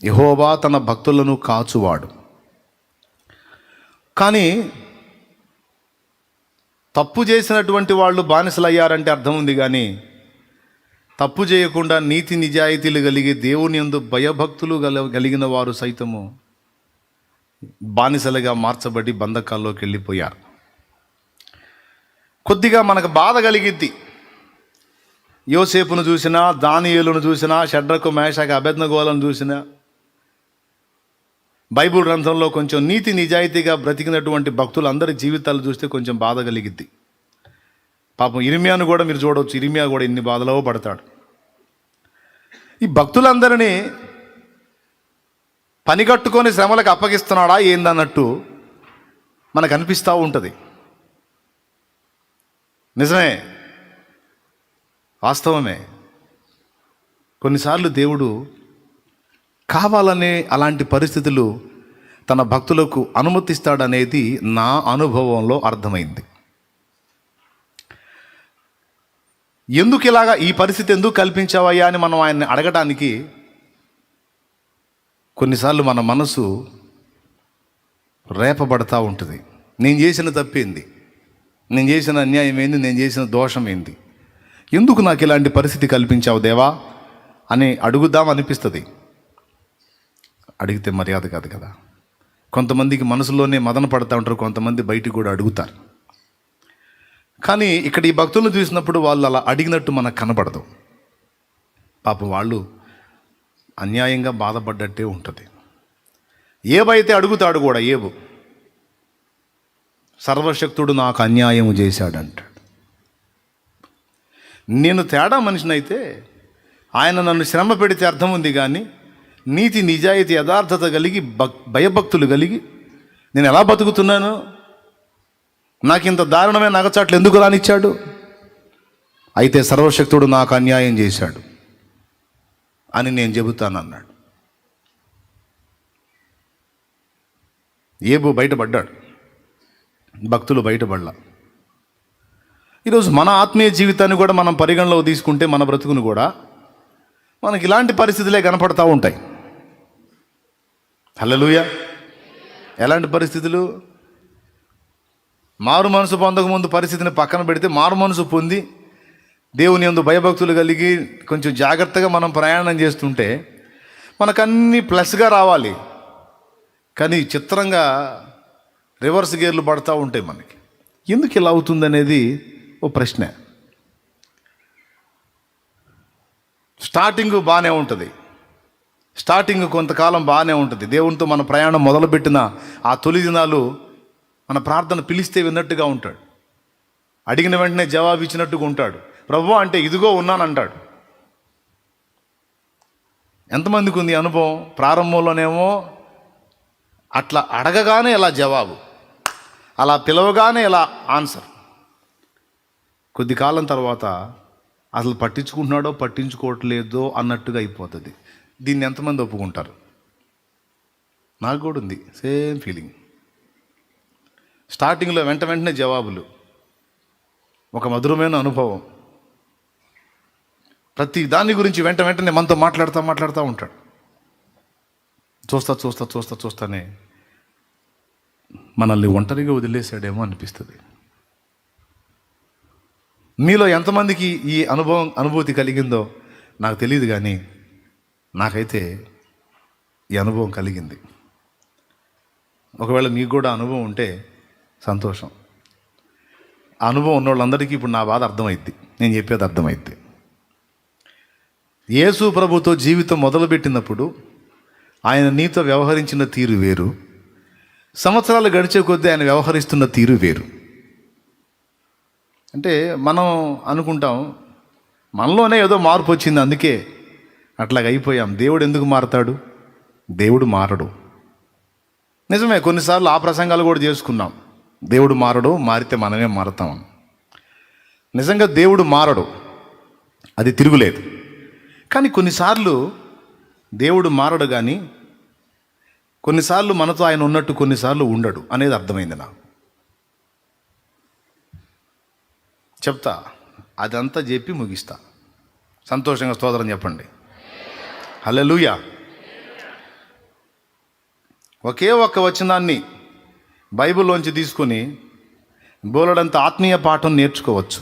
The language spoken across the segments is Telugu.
యెహోవా తన భక్తులను కాచువాడు. కానీ తప్పు చేసినటువంటి వాళ్ళు బానిసలయ్యారంటే అర్థం ఉంది, కానీ తప్పు చేయకుండా నీతి నిజాయితీలు కలిగి దేవుని యందు భయభక్తులు కలిగిన వారు సైతము బానిసలుగా మార్చబడి బంధకాల్లోకి వెళ్ళిపోయారు. కొద్దిగా మనకు బాధ కలిగిద్ది. యోసేపును చూసినా, దానియేలును చూసినా, షడ్రకు మేషకు అబేద్నెగోలను చూసినా, బైబిల్ గ్రంథంలో కొంచెం నీతి నిజాయితీగా బ్రతికినటువంటి భక్తులందరి జీవితాలు చూస్తే కొంచెం బాధ కలిగిద్ది. పాపం ఇర్మియాను కూడా మీరు చూడవచ్చు. ఇర్మియా కూడా ఇన్ని బాధలో పడతాడు. ఈ భక్తులందరినీ పని కట్టుకొని శ్రమలకు అప్పగిస్తున్నాడా ఏందన్నట్టు మనకు అనిపిస్తూ ఉంటుంది. నిజమే, వాస్తవమే. కొన్నిసార్లు దేవుడు కావాలనే అలాంటి పరిస్థితులు తన భక్తులకు అనుమతిస్తాడనేది నా అనుభవంలో అర్థమైంది. ఎందుకు ఇలాగా ఈ పరిస్థితి ఎందుకు కల్పించావయ్యా అని మనం ఆయన్ని అడగటానికి కొన్నిసార్లు మన మనసు రేపబడతా ఉంటుంది. నేను చేసిన తప్పేంది, నేను చేసిన అన్యాయం ఏంది, నేను చేసిన దోషం ఏంది, ఎందుకు నాకు ఇలాంటి పరిస్థితి కల్పించావు దేవా అని అడుగుదాం అనిపిస్తుంది. అడిగితే మర్యాద కాదు కదా. కొంతమందికి మనసులోనే మదన పడతా ఉంటారు, కొంతమంది బయటికి కూడా అడుగుతారు. కానీ ఇక్కడ ఈ భక్తులను చూసినప్పుడు వాళ్ళు అలా అడిగినట్టు మనకు కనబడదు. పాపం వాళ్ళు అన్యాయంగా బాధపడ్డట్టే ఉంటుంది. ఏబైతే అడుగుతాడు కూడా, ఏబు సర్వశక్తుడు నాకు అన్యాయం చేశాడంటాడు. నేను తేడా మనిషినైతే ఆయన నన్ను శ్రమ పెడితే అర్థం ఉంది, కానీ నీతి నిజాయితీ యథార్థత కలిగి భయభక్తులు కలిగి నేను ఎలా బతుకుతున్నాను, నాకు ఇంత దారుణమైన నగచాట్లు ఎందుకు రానిచ్చాడు, అయితే సర్వశక్తుడు నాకు అన్యాయం చేశాడు అని నేను చెబుతానన్నాడు. ఏబు బయటపడ్డాడు, భక్తులు బయటపడలా. ఈరోజు మన ఆత్మీయ జీవితాన్ని కూడా మనం పరిగణలోకి తీసుకుంటే మన బ్రతుకును కూడా మనకి ఇలాంటి పరిస్థితులే కనపడతా ఉంటాయి. హల్లెలూయా. ఎలాంటి పరిస్థితులు? మారు మనసు పొందకముందు పరిస్థితిని పక్కన పెడితే, మారు మనసు పొంది దేవుని యందు భయభక్తులు కలిగి కొంచెం జాగ్రత్తగా మనం ప్రయాణం చేస్తుంటే మనకన్నీ ప్లస్గా రావాలి. కానీ చిత్రంగా రివర్స్ గేర్లు పడతా ఉంటాయి మనకి. ఎందుకు ఇలా అవుతుందనేది ఓ ప్రశ్న. స్టార్టింగ్ బాగానే ఉంటుంది, స్టార్టింగ్ కొంతకాలం బాగానే ఉంటుంది. దేవునితో మన ప్రయాణం మొదలుపెట్టిన ఆ తొలి దినాలు మన ప్రార్థన పిలిస్తే విన్నట్టుగా ఉంటాడు, అడిగిన వెంటనే జవాబు ఇచ్చినట్టుగా ఉంటాడు. ప్రభువా అంటే ఇదిగో ఉన్నానంటాడు. ఎంతమందికి ఉంది అనుభవం? ప్రారంభంలోనేమో అట్లా అడగగానే ఇలా జవాబు, అలా పిలవగానే ఇలా ఆన్సర్. కొద్ది కాలం తర్వాత అసలు పట్టించుకుంటున్నాడో పట్టించుకోవట్లేదో అన్నట్టుగా అయిపోతుంది. దీన్ని ఎంతమంది ఒప్పుకుంటారు? నాకు కూడా ఉంది సేమ్ ఫీలింగ్. స్టార్టింగ్లో వెంటనే జవాబులు, ఒక మధురమైన అనుభవం. ప్రతి దాని గురించి వెంటనే మనతో మాట్లాడుతూ ఉంటాడు. చూస్తానే మనల్ని ఒంటరిగా వదిలేసాడేమో అనిపిస్తుంది. మీలో ఎంతమందికి ఈ అనుభూతి కలిగిందో నాకు తెలియదు, కానీ నాకైతే ఈ అనుభవం కలిగింది. ఒకవేళ మీకు కూడా అనుభవం ఉంటే సంతోషం. ఆ అనుభవం ఉన్న వాళ్ళందరికీ ఇప్పుడు నా బాధ అర్థమైద్ది, నేను చెప్పేది అర్థమైద్ది. యేసు ప్రభుతో జీవితం మొదలుపెట్టినప్పుడు ఆయన నీతో వ్యవహరించిన తీరు వేరు, సంవత్సరాలు గడిచే కొద్దీ ఆయన వ్యవహరిస్తున్న తీరు వేరు. అంటే మనం అనుకుంటాం మనలోనే ఏదో మార్పు వచ్చింది, అందుకే అట్లాగ అయిపోయాం. దేవుడు ఎందుకు మారతాడు? దేవుడు మారడు. నిజమే, కొన్నిసార్లు ఆ ప్రసంగాలు కూడా చేసుకున్నాం. దేవుడు మారడు, మారితే మనమే మారతాం. నిజంగా దేవుడు మారడు, అది తిరుగులేదు. కానీ కొన్నిసార్లు దేవుడు మారడు, కానీ కొన్నిసార్లు మనతో ఆయన ఉన్నట్టు కొన్నిసార్లు ఉండడు అనేది అర్థమైంది నాకు. చెప్తా, అదంతా చెప్పి ముగిస్తా. సంతోషంగా స్తోత్రం చెప్పండి. హల్లెలూయా. ఒకే ఒక్క వచనాన్ని బైబిల్లోంచి తీసుకొని బోలెడంత ఆత్మీయ పాఠం నేర్చుకోవచ్చు.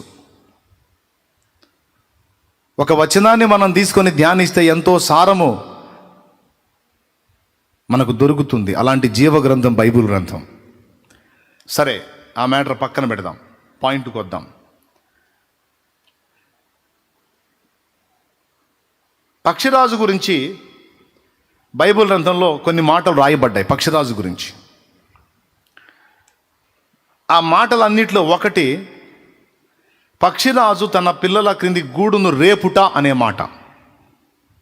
ఒక వచనాన్ని మనం తీసుకొని ధ్యానిస్తే ఎంతో సారము మనకు దొరుకుతుంది. అలాంటి జీవ గ్రంథం బైబిల్ గ్రంథం. సరే, ఆ మ్యాటర్ పక్కన పెడదాం, పాయింట్కి వద్దాం. పక్షిరాజు గురించి బైబిల్ గ్రంథంలో కొన్ని మాటలు రాయబడ్డాయి పక్షిరాజు గురించి. ఆ మాటలన్నిట్లో ఒకటి, పక్షిరాజు తన పిల్లల క్రింది గూడును రేపుట అనే మాట.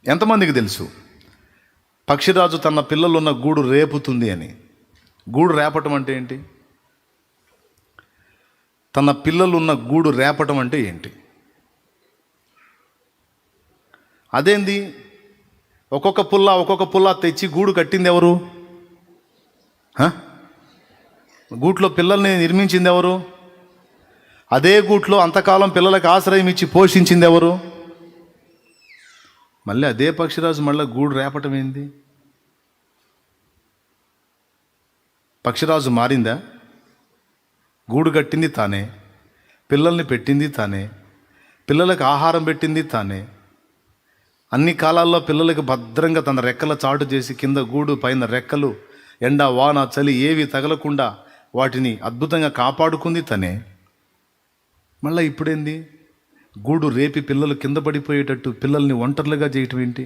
ఎంతమందికి తెలుసు పక్షిరాజు తన పిల్లలున్న గూడు రేపుతుంది అని? గూడు రేపటం అంటే ఏంటి? తన పిల్లలున్న గూడు రేపటం అంటే ఏంటి? అదేంది? ఒక్కొక్క పుల్ల తెచ్చి గూడు కట్టింది ఎవరు? గూట్లో పిల్లల్ని నిర్మించింది ఎవరు? అదే గూట్లో అంతకాలం పిల్లలకు ఆశ్రయం ఇచ్చి పోషించింది ఎవరు? మళ్ళీ అదే పక్షిరాజు మళ్ళీ గూడు రేపటం ఏంది? పక్షిరాజు మారిందా? గూడు కట్టింది తానే, పిల్లల్ని పెట్టింది తానే, పిల్లలకు ఆహారం పెట్టింది తానే, అన్ని కాలాల్లో పిల్లలకు భద్రంగా తన రెక్కల చాటు చేసి కింద గూడు పైన రెక్కలు ఎండ వాన చలి ఏవి తగలకుండా వాటిని అద్భుతంగా కాపాడుకుంది తనే. మళ్ళీ ఇప్పుడేంది? గూడు రేపి పిల్లలు కింద పడిపోయేటట్టు పిల్లల్ని ఒంటర్లుగా చేయటం ఏంటి?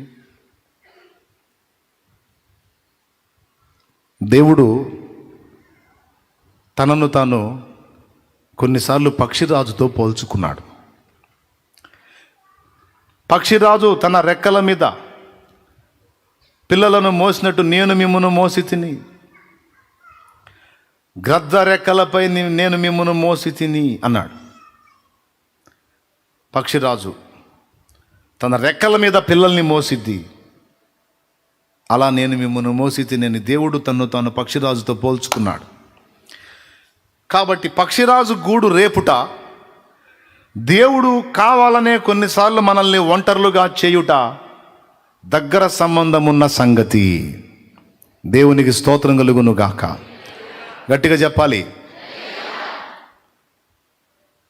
దేవుడు తనను తాను కొన్నిసార్లు పక్షిరాజుతో పోల్చుకున్నాడు. పక్షిరాజు తన రెక్కల మీద పిల్లలను మోసినట్టు నేను మిమ్మును మోసి తిని, గ్రద్ద రెక్కలపై నేను మిమ్మును మోసి తిని అన్నాడు. పక్షిరాజు తన రెక్కల మీద పిల్లల్ని మోసిద్ది, అలా నేను మిమ్మును మోసి తిని దేవుడు తన్ను తాను పక్షిరాజుతో పోల్చుకున్నాడు. కాబట్టి పక్షిరాజు గూడు రేపుట, దేవుడు కావాలనే కొన్నిసార్లు మనల్ని ఒంటరులుగా చేయుట దగ్గర సంబంధం ఉన్న సంగతి. దేవునికి స్తోత్రం కలుగును గాక. గట్టిగా చెప్పాలి.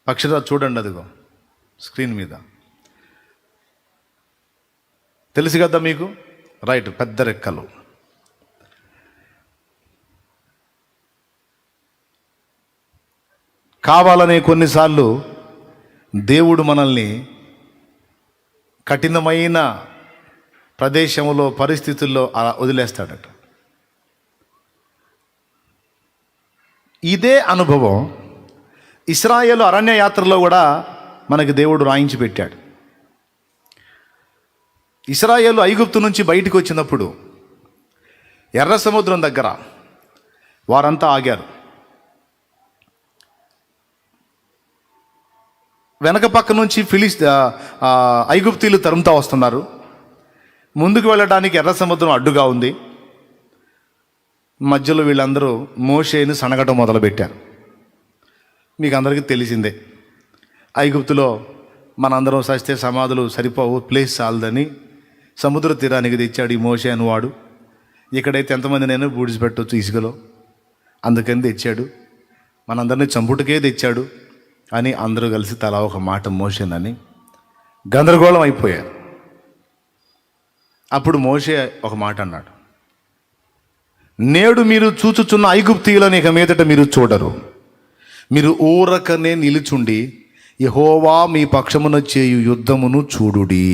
పక్షిరాజు చూడండి, అదిగో స్క్రీన్ మీద తెలుసు కదా మీకు, రైట్, పెద్ద రెక్కలు. కావాలనే కొన్నిసార్లు దేవుడు మనల్ని కఠినమైన ప్రదేశంలో పరిస్థితుల్లో అలా వదిలేస్తాడట. ఇదే అనుభవం ఇశ్రాయేలు అరణ్య యాత్రలో కూడా మనకి దేవుడు రాయించి పెట్టాడు. ఇశ్రాయేలు ఐగుప్తు నుంచి బయటికి వచ్చినప్పుడు ఎర్ర సముద్రం దగ్గర వారంతా ఆగారు. వెనక పక్క నుంచి ఐగుప్తీయులు తరుముతా వస్తున్నారు. ముందుకు వెళ్ళడానికి ఎర్ర సముద్రం అడ్డుగా ఉంది. మధ్యలో వీళ్ళందరూ మోషేని సనగటం మొదలుపెట్టారు. మీకు అందరికీ తెలిసిందే, ఐగుప్తులో మనందరం సస్తే సమాధులు సరిపోవు, ప్లేస్ చాలదని సముద్ర తీరానికి తెచ్చాడు ఈ మోషే అనువాడు. ఇక్కడైతే ఎంతమంది నేను బూడిచిపెట్టవచ్చు ఇసుకలో, అందుకని తెచ్చాడు. మనందరినీ చంపుటకే తెచ్చాడు అని అందరూ కలిసి తలా ఒక మాట మోషేనని గందరగోళం అయిపోయారు. అప్పుడు మోషే ఒక మాట అన్నాడు, నేడు మీరు చూచుచున్న ఐగుప్తీయులను ఇక మీదట మీరు చూడరు. మీరు ఊరకనే నిలుచుండి యెహోవా మీ పక్షమున చేయు యుద్ధమును చూడుడి.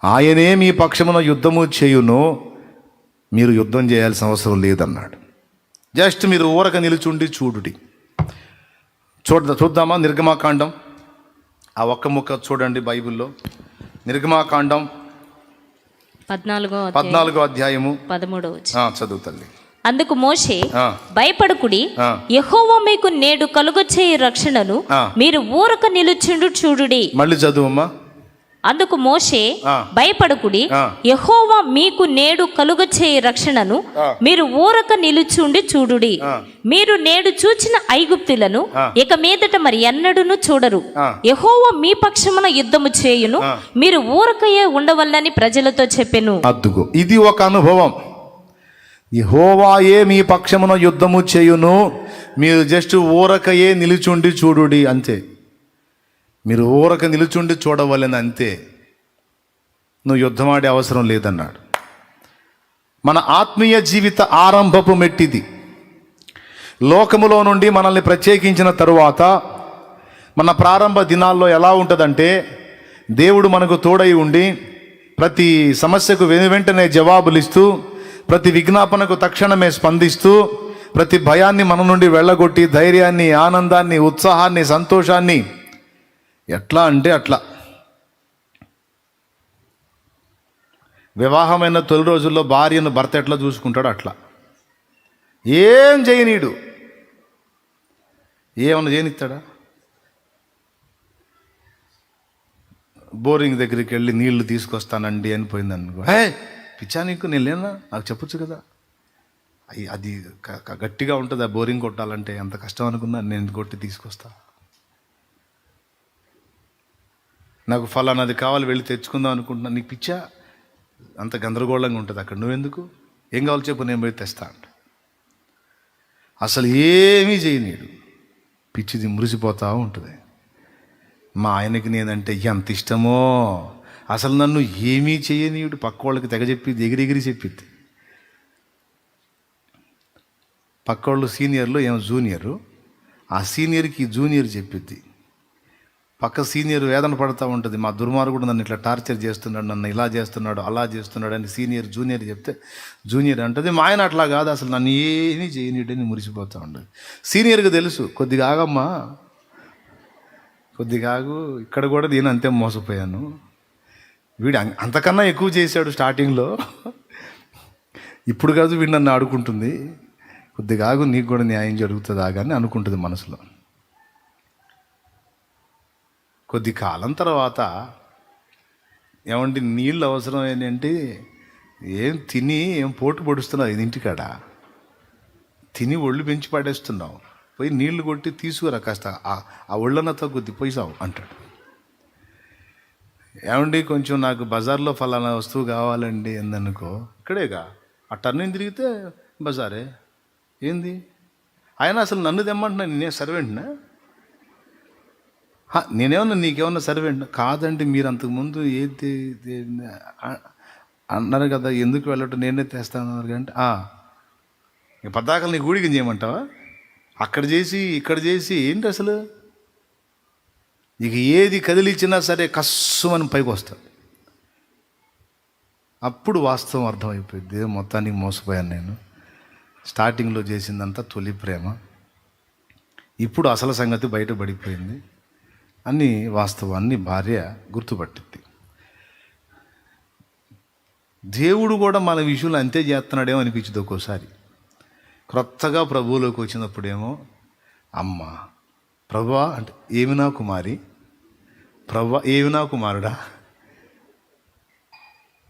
ఆయనే మీ పక్షమున యుద్ధము చేయును, మీరు యుద్ధం చేయాల్సిన అవసరం లేదన్నాడు. జస్ట్ మీరు ఊరక నిలుచుండి చూడుడి. చూద్దామా నిర్గమాకాండం, ఆ ఒక్క ముక్క చూడండి బైబిల్లో. నిర్గమాకాండం 14వ అధ్యాయము 13వ చదువు తల్లి. అందుకు మోషే, భయపడకుడి, యెహోవా మీకు నేడు కలుగచేయు రక్షణను మీరు ఊరక నిలుచుండు చూడుడి. మళ్ళీ చదువమ్మా. అందుకు మోషే, భయపడకుడి, యెహోవా మీకు నేడు కలుగచేయు రక్షణను మీరు ఊరక నిలుచుండి చూడుడి. మీరు నేడు చూచిన ఐగుప్తులను ఇక మీదట మరి ఎన్నడూను చూడరు. యెహోవా మీ పక్షమున యుద్ధము చేయును, మీరు ఊరకయే ఉండవల్లని ప్రజలతో చెప్పెను. అద్దుగో, ఇది ఒక అనుభవం. యెహోవాయే మీ పక్షమున యుద్ధము చేయును, మీరు జస్ట్ ఊరకయే నిలుచుండి చూడుడి అంతే. మీరు ఊరక నిలుచుండి చూడవలెను అంతే, నువ్వు యుద్ధమాడే అవసరం లేదన్నాడు. మన ఆత్మీయ జీవిత ఆరంభపు మెట్టిది. లోకములో నుండి మనల్ని ప్రత్యేకించిన తరువాత మన ప్రారంభ దినాల్లో ఎలా ఉంటుందంటే, దేవుడు మనకు తోడై ఉండి ప్రతి సమస్యకు వెనువెంటనే జవాబులు ఇస్తూ, ప్రతి విజ్ఞాపనకు తక్షణమే స్పందిస్తూ, ప్రతి భయాన్ని మన నుండి వెళ్ళగొట్టి ధైర్యాన్ని, ఆనందాన్ని, ఉత్సాహాన్ని, సంతోషాన్ని ఎట్లా అంటే అట్లా. వివాహమైన తొలి రోజుల్లో భార్యను భర్త ఎట్లా చూసుకుంటాడో అట్లా. ఏం చేయనీడు, ఏమన్నా చేయనిస్తాడా? బోరింగ్ దగ్గరికి వెళ్ళి నీళ్లు తీసుకొస్తానండి అని పోయింది అనుకో, హే పిచ్చా నీకు, నేను లేనా, నాకు చెప్పొచ్చు కదా. అది గట్టిగా ఉంటుంది ఆ బోరింగ్ కొట్టాలంటే, ఎంత కష్టం అనుకున్నా నేను కొట్టి తీసుకొస్తా. నాకు ఫలానాది కావాలి, వెళ్ళి తెచ్చుకుందాం అనుకుంటున్నా, నీకు పిచ్చా, అంత గందరగోళంగా ఉంటుంది అక్కడ, నువ్వెందుకు, ఏం కావాలి చెప్పు, నేను పోయి తెస్తా అంట. అసలు ఏమీ చేయనీడు, పిచ్చిది మురిసిపోతూ ఉంటుంది. మా ఆయనకి నేనంటే ఎంత ఇష్టమో, అసలు నన్ను ఏమీ చేయనీయుడు, పక్క వాళ్ళకి తెగ చెప్పి ఎగిరెగిరి చెప్పిద్ది. పక్క వాళ్ళు సీనియర్లు ఏమో జూనియరు, ఆ సీనియర్కి జూనియర్ చెప్పిద్ది. పక్క సీనియర్ వేదన పడుతూ ఉంటుంది, మా దుర్మార్గుడు నన్ను ఇట్లా టార్చర్ చేస్తున్నాడు, నన్ను ఇలా చేస్తున్నాడు, అలా చేస్తున్నాడు అని సీనియర్ జూనియర్ చెప్తే జూనియర్ అంటుంది, మా ఆయన అట్లా కాదు, అసలు నన్ను ఏమీ చేయనీడని మురిసిపోతూ ఉండదు. సీనియర్కి తెలుసు, కొద్దిగా ఆగమ్మా, కొద్దిగా ఆగు, ఇక్కడ కూడా నేను అంతే మోసపోయాను, వీడు అంతకన్నా ఎక్కువ చేశాడు స్టార్టింగ్లో, ఇప్పుడు కాదు వీడు నన్ను ఆడుకుంటుంది, కొద్దిగా ఆగు, నీకు కూడా న్యాయం జరుగుతుంది ఆగాని అనుకుంటుంది మనసులో. కొద్ది కాలం తర్వాత ఏమంటే నీళ్ళు అవసరం ఏంటంటే, ఏం తిని ఏం పోటు పొడుస్తున్నావు ఇది ఇంటికాడ, తిని ఒళ్ళు పెంచి పడేస్తున్నావు, పోయి నీళ్లు కొట్టి తీసుకురా కాస్త, ఆ ఒళ్ళన్నతో కొద్ది పోయిసావు అంటాడు. ఏమండి కొంచెం నాకు బజార్లో ఫలానా వస్తువు కావాలండి ఎందనుకో, ఇక్కడేగా ఆ టర్నింగ్ తిరిగితే బజారే, ఏంది ఆయన అసలు నన్ను తెమ్మంటున్నా, నేనే సర్వెంట్నా, నేనేమన్నా నీకేమన్నా సర్వెంట్ కాదండి, మీరు అంతకుముందు ఏది అన్నారు కదా, ఎందుకు వెళ్ళటం, నేనే తెస్తాను అంటే, ఇక పద్దాకలు నీ గూడికి చేయమంటావా, అక్కడ చేసి ఇక్కడ చేసి ఏంటి అసలు, ఇక ఏది కదిలిచ్చినా సరే కస్సు అని పైకి వస్తాడు. అప్పుడు వాస్తవం అర్థమైపోయింది, మొత్తానికి మోసపోయాను నేను, స్టార్టింగ్లో చేసిందంతా తొలి ప్రేమ, ఇప్పుడు అసలు సంగతి బయటపడిపోయింది అన్ని వాస్తవాన్ని భార్య గుర్తుపట్టింది. దేవుడు కూడా మన విషయంలో అంతే చేస్తున్నాడేమో అనిపించింది ఒక్కోసారి. క్రొత్తగా ప్రభువులోకి వచ్చినప్పుడేమో, అమ్మ ప్రభువా అంటే ఏమి నా కుమారి, ప్రభువా ఏమి నా కుమారుడా,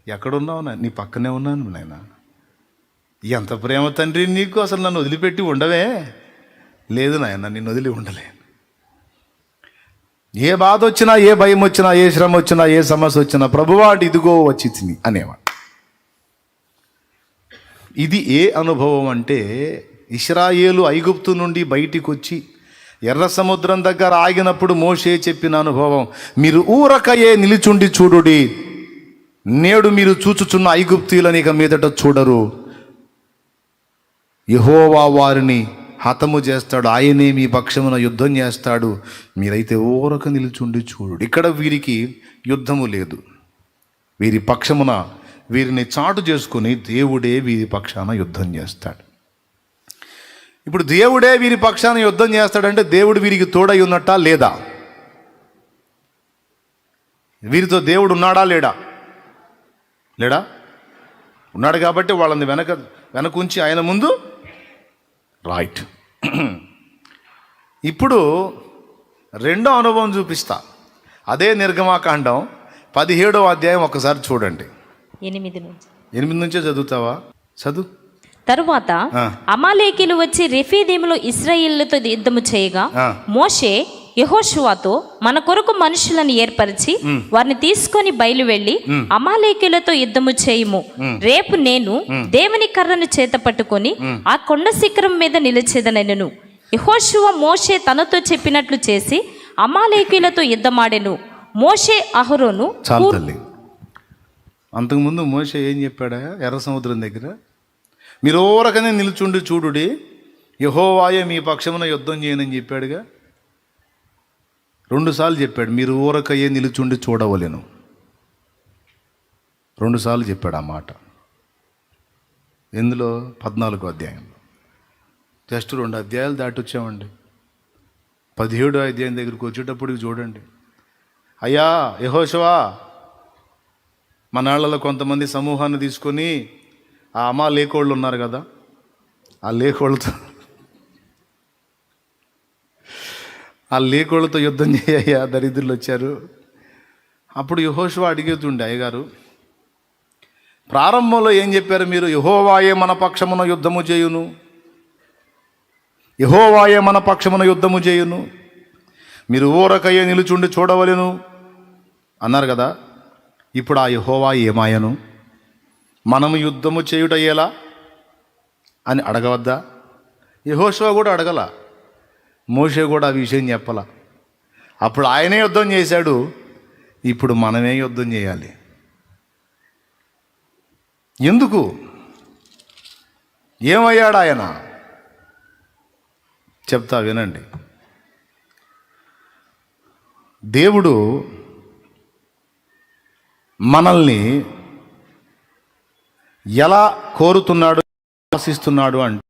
ఎక్కడున్నావు, నీ పక్కనే ఉన్నాను నాయన, ఎంత ప్రేమ తండ్రి నీకు, అసలు నన్ను వదిలిపెట్టి ఉండవే, లేదు నాయన నిన్ను వదిలి ఉండలేను, ఏ బాధ వచ్చినా, ఏ భయం వచ్చినా, ఏ శ్రమ వచ్చినా, ఏ సమస్య వచ్చినా ప్రభువా ఇదిగో వచ్చి తిని అనేవాడు. ఇది ఏ అనుభవం అంటే, ఇశ్రాయేలు ఐగుప్తు నుండి బయటికి వచ్చి ఎర్ర సముద్రం దగ్గర ఆగినప్పుడు మోషే చెప్పిన అనుభవం. మీరు ఊరకయే నిలుచుండి చూడుడి, నేడు మీరు చూచుచున్న ఐగుప్తీయులను ఇక మీదట చూడరు, యెహోవా వారిని హతము చేస్తాడు, ఆయనే మీ పక్షమున యుద్ధం చేస్తాడు, మీరైతే ఊరక నిలుచుండి చూడు. ఇక్కడ వీరికి యుద్ధము లేదు, వీరి పక్షమున వీరిని చాటు చేసుకుని దేవుడే వీరి పక్షాన యుద్ధం చేస్తాడు. ఇప్పుడు దేవుడే వీరి పక్షాన యుద్ధం చేస్తాడంటే దేవుడు వీరికి తోడై ఉన్నట్టా లేదా, వీరితో దేవుడు ఉన్నాడా లేడా, లేడా, ఉన్నాడు కాబట్టి వాళ్ళని వెనకుంచి ఆయన ముందు రైట్. ఇప్పుడు రెండో అనుభవం చూపిస్తా, అదే నిర్గమాకాండం 17వ అధ్యాయం ఒకసారి చూడండి. 8 నుంచే చదువుతావా, చదువు. తరువాత అమాలేకీలు వచ్చి రెఫీదీములో ఇశ్రాయేలుతో యుద్ధము చేయగా మోషే యెహోషువతో, మన కొరకు మనుషులను ఏర్పరిచి వారిని తీసుకొని బయలు వెళ్ళి అమాలేకీయులతో యుద్ధము చేయుము. రేపు నేను దేవుని కర్రను చేత పట్టుకొని ఆ కొండ శిఖరం మీద నిలిచేదనెను. యెహోషువ మోషే తనతో చెప్పినట్లు చేసి అమాలేకీయులతో యుద్ధమాడెను. మోషే అహరోను చాలు తల్లి. అంతకుముందు మోషే ఏం చెప్పాడా? ఎర్ర సముద్రం దగ్గర మీరు ఓరకనే నిలుచుండి చూడుడి, యెహోవాయే మీ పక్షమున యుద్ధం చేయనని చెప్పాడుగా. 2 సార్లు చెప్పాడు, మీరు ఊరకయ్యే నిలుచుండి చూడవలెను. 2 సార్లు చెప్పాడు ఆ మాట. ఎందులో? 14వ అధ్యాయంలో. జస్ట్ 2 అధ్యాయాలు దాటి వచ్చామండి. 17వ అధ్యాయం దగ్గరికి వచ్చేటప్పటికి చూడండి, అయ్యా యెహోషువా, మనాళ్ళలో కొంతమంది సమూహాన్ని తీసుకొని ఆ అమాలేకోళ్ళు ఉన్నారు కదా, ఆ లేకోళ్ళతో యుద్ధం చేయయ్యా, దరిద్రులు వచ్చారు. అప్పుడు యెహోషువ అడిగేతుండే, అయ్యగారు ప్రారంభంలో ఏం చెప్పారు మీరు? యెహోవాయే మన పక్షమున యుద్ధము చేయును, యెహోవాయే మన పక్షమున యుద్ధము చేయును, మీరు ఊరకయ్యే నిలుచుండి చూడవలెను అన్నారు కదా. ఇప్పుడు ఆ యెహోవా ఏమాయను? మనము యుద్ధము చేయుట ఎలా అని అడగవద్దా? యెహోషువ కూడా అడగల, మోషే కూడా ఆ విషయం చెప్పాల. అప్పుడు ఆయనే యుద్ధం చేశాడు, ఇప్పుడు మనమే యుద్ధం చేయాలి. ఎందుకు? ఏమయ్యాడు ఆయన? చెప్తా వినండి. దేవుడు మనల్ని ఎలా కోరుతున్నాడు, ఆశిస్తున్నాడు అంటే,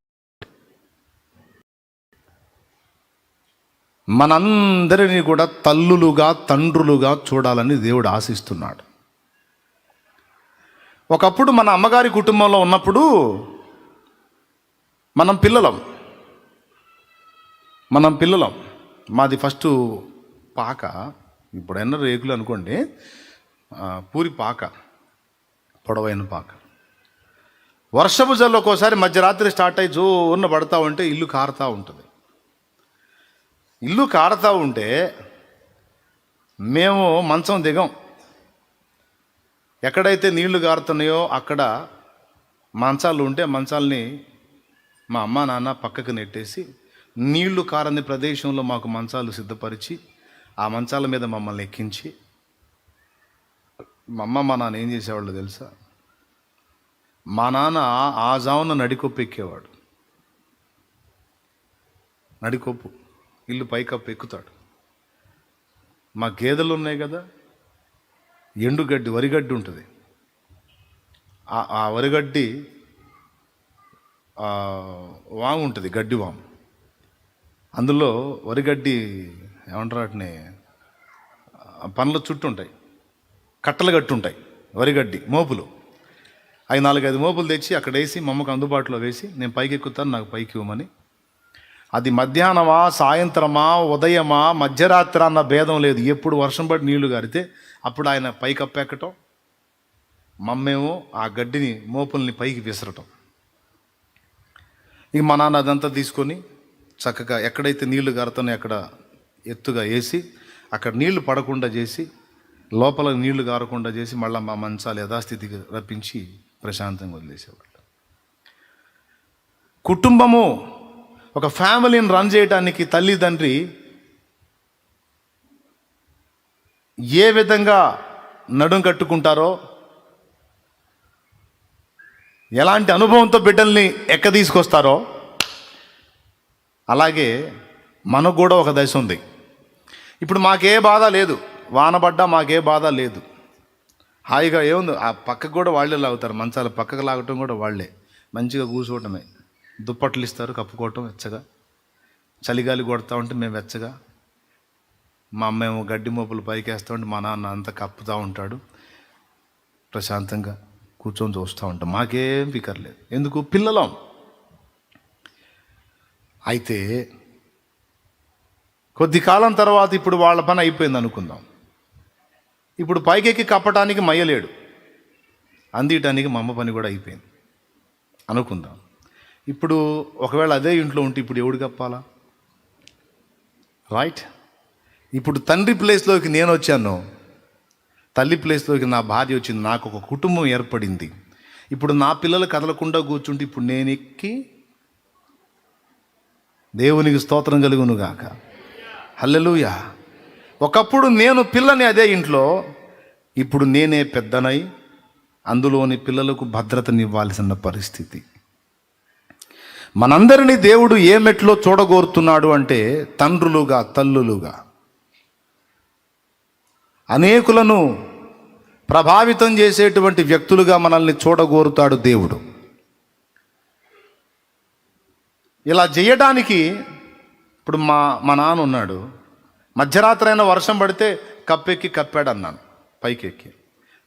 మనందరినీ కూడా తల్లులుగా తండ్రులుగా చూడాలని దేవుడు ఆశిస్తున్నాడు. ఒకప్పుడు మన అమ్మగారి కుటుంబంలో ఉన్నప్పుడు మనం పిల్లలం. మాది ఫస్ట్ పాక, ఇప్పుడైనా రేకులు అనుకోండి, పూరి పాక, పొడవైన పాక. వర్షపు జల్లు ఒక్కోసారి మధ్యరాత్రి స్టార్ట్ అయ్యి జోరున పడతా ఉంటే ఇల్లు కారుతూ ఉంటుంది. ఇల్లు కారుతూ ఉంటే మేము మంచం దిగం. ఎక్కడైతే నీళ్లు కారుతున్నాయో అక్కడ మంచాలు ఉంటే మంచాలని మా అమ్మ నాన్న పక్కకు నెట్టేసి నీళ్లు కారని ప్రదేశంలో మాకు మంచాలు సిద్ధపరిచి ఆ మంచాల మీద మమ్మల్ని ఎక్కించి, మా అమ్మ మా నాన్న ఏం చేసేవాళ్ళు తెలుసా? మా నాన్న ఆ జామున నడికొప్పు ఎక్కేవాడు. నడికొప్పు, ఇల్లు పైకప్పు ఎక్కుతాడు. మా గేదెలు ఉన్నాయి కదా, ఎండుగడ్డి, వరిగడ్డి ఉంటుంది. ఆ వరిగడ్డి వాము ఉంటుంది, గడ్డి వాము. అందులో వరిగడ్డి ఏమంటారు వాటిని, పనుల చుట్టూ ఉంటాయి, కట్టలు కట్టు ఉంటాయి వరిగడ్డి మోపులు. 4-5 మోపులు తెచ్చి అక్కడ వేసి మా అమ్మకు అందుబాటులో వేసి, నేను పైకి ఎక్కుతాను, నాకు పైకి ఇవ్వమని. అది మధ్యాహ్నమా, సాయంత్రమా, ఉదయమా, మధ్యరాత్రి అన్న భేదం లేదు. ఎప్పుడు వర్షం పడి నీళ్లు గారితే అప్పుడు ఆయన పైకి అప్పెక్కటం, మమ్మేమో ఆ గడ్డిని, మోపుల్ని పైకి విసరటం. ఇక మా నాన్న అదంతా తీసుకొని చక్కగా ఎక్కడైతే నీళ్లు గారుతున్నాయో అక్కడ ఎత్తుగా వేసి, అక్కడ నీళ్లు పడకుండా చేసి, లోపల నీళ్లు గారకుండా చేసి, మళ్ళీ మా మంచాలు యథాస్థితికి రప్పించి ప్రశాంతంగా వదిలేసేవాళ్ళు. కుటుంబము, ఒక ఫ్యామిలీని రన్ చేయడానికి తల్లిదండ్రి ఏ విధంగా నడుం కట్టుకుంటారో, ఎలాంటి అనుభవంతో బిడ్డల్ని తీసుకొస్తారో, అలాగే మనకు కూడా ఒక దశ ఉంది. ఇప్పుడు మాకే బాధ లేదు, వానబడ్డా మాకే బాధ లేదు, హాయిగా ఏముంది. ఆ పక్కకు కూడా వాళ్ళే లాగుతారు, మంచాల పక్కకు లాగటం కూడా వాళ్ళే. మంచిగా కూర్చోవటమే, దుప్పట్లు ఇస్తారు, కప్పుకోవటం వెచ్చగా. చలిగాలి కొడతా ఉంటే మేము వెచ్చగా, మా అమ్మేమో గడ్డి మోపులు పైకేస్తూ ఉంటే మా నాన్న అంతా కప్పుతూ ఉంటాడు. ప్రశాంతంగా కూర్చొని చూస్తూ ఉంటాం, మాకేం ఫికర్లేదు. ఎందుకు? పిల్లలం. అయితే కొద్ది కాలం తర్వాత ఇప్పుడు వాళ్ళ పని అయిపోయింది అనుకుందాం. ఇప్పుడు పైకెక్కి కప్పటానికి మయ్యలేడు, అందియటానికి మా అమ్మ పని కూడా అయిపోయింది అనుకుందాం. ఇప్పుడు ఒకవేళ అదే ఇంట్లో ఉంటే ఇప్పుడు ఎవడు కప్పాలా? రైట్? ఇప్పుడు తండ్రి ప్లేస్లోకి నేను వచ్చాను, తల్లి ప్లేస్లోకి నా భార్య వచ్చింది, నాకు ఒక కుటుంబం ఏర్పడింది. ఇప్పుడు నా పిల్లలు కదలకుండా కూర్చుంటే ఇప్పుడు నేను ఎక్కి, దేవునికి స్తోత్రం కలుగును గాక, హల్లెలూయా. ఒకప్పుడు నేను పిల్లని అదే ఇంట్లో, ఇప్పుడు నేనే పెద్దనై అందులోని పిల్లలకు భద్రతనివ్వాల్సిన పరిస్థితి. మనందరినీ దేవుడు ఏ మెట్లో చూడగోరుతున్నాడు అంటే తండ్రులుగా, తల్లులుగా, అనేకులను ప్రభావితం చేసేటువంటి వ్యక్తులుగా మనల్ని చూడగోరుతాడు దేవుడు. ఇలా చేయడానికి ఇప్పుడు మా నాన్న ఉన్నాడు, మధ్యరాత్రి అయినా వర్షం పడితే కప్పెక్కి కప్పాడు అన్నాను పైకెక్కి.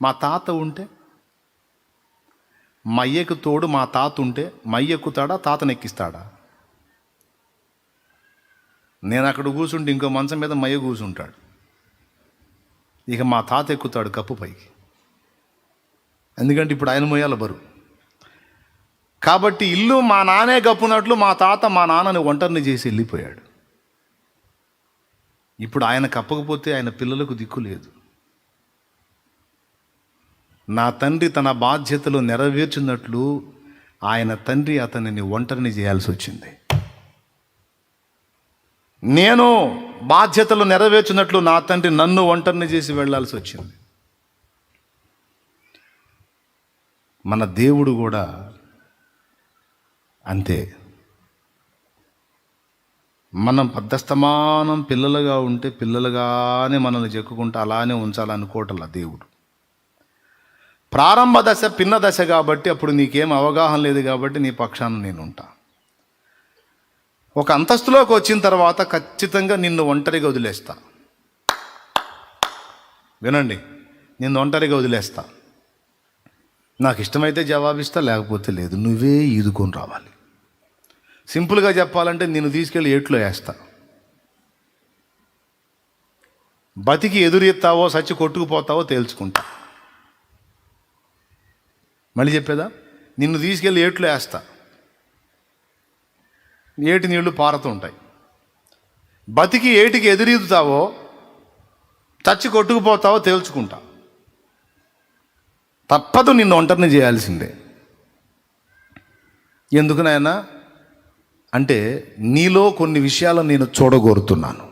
మా తాత ఉంటే, మయ్యకు తోడు మా తాత ఉంటే మయ్యెక్కుతాడా, తాతను ఎక్కిస్తాడా? నేను అక్కడ కూర్చుంటే ఇంకో మంచం మీద మయ్య కూర్చుంటాడు, ఇక మా తాత ఎక్కుతాడు కప్పు పైకి, ఎందుకంటే ఇప్పుడు ఆయన మొయ్యాల బరువు. కాబట్టి ఇల్లు మా నాన్నే కప్పునట్లు మా తాత మా నాన్నని ఒంటరిని చేసి వెళ్ళిపోయాడు. ఇప్పుడు ఆయన కప్పకపోతే ఆయన పిల్లలకు దిక్కు లేదు. నా తండ్రి తన బాధ్యతలు నెరవేర్చినట్లు ఆయన తండ్రి అతనిని ఒంటరిని చేయాల్సి వచ్చింది. నేను బాధ్యతలు నెరవేర్చినట్లు నా తండ్రి నన్ను ఒంటరిని చేసి వెళ్ళాల్సి వచ్చింది. మన దేవుడు కూడా అంతే. మనం పద్దస్తమానం పిల్లలుగా ఉంటే పిల్లలుగానే మనల్ని చెక్కుకుంటూ అలానే ఉంచాలనుకోవటంలా దేవుడు. ప్రారంభ దశ పిన్న దశ కాబట్టి అప్పుడు నీకేం అవగాహన లేదు కాబట్టి నీ పక్షాన నేను ఉంటా. ఒక అంతస్తులోకి వచ్చిన తర్వాత ఖచ్చితంగా నిన్ను ఒంటరిగా వదిలేస్తా. వినండి, నిన్ను ఒంటరిగా వదిలేస్తా. నాకు ఇష్టమైతే జవాబిస్తా, లేకపోతే లేదు. నువ్వే ఈదుకొని రావాలి. సింపుల్గా చెప్పాలంటే నిన్ను తీసుకెళ్ళి ఏట్లో వేస్తా. బతికి ఎదురెత్తావో సచ్చి కొట్టుకుపోతావో తేల్చుకుంటా. మళ్ళీ చెప్పేదా, నిన్ను తీసుకెళ్ళి ఏట్లో వేస్తా. ఏటి నీళ్లు పారుతూ ఉంటాయి. బతికి ఏటికి ఎదురీదుతావో చచ్చి కొట్టుకుపోతావో తేల్చుకుంటా. తప్పదు, నిన్ను ఒంటరిని చేయాల్సిందే. ఎందుకు నాయనా అంటే నీలో కొన్ని విషయాలను నేను చూడగోరుతున్నాను,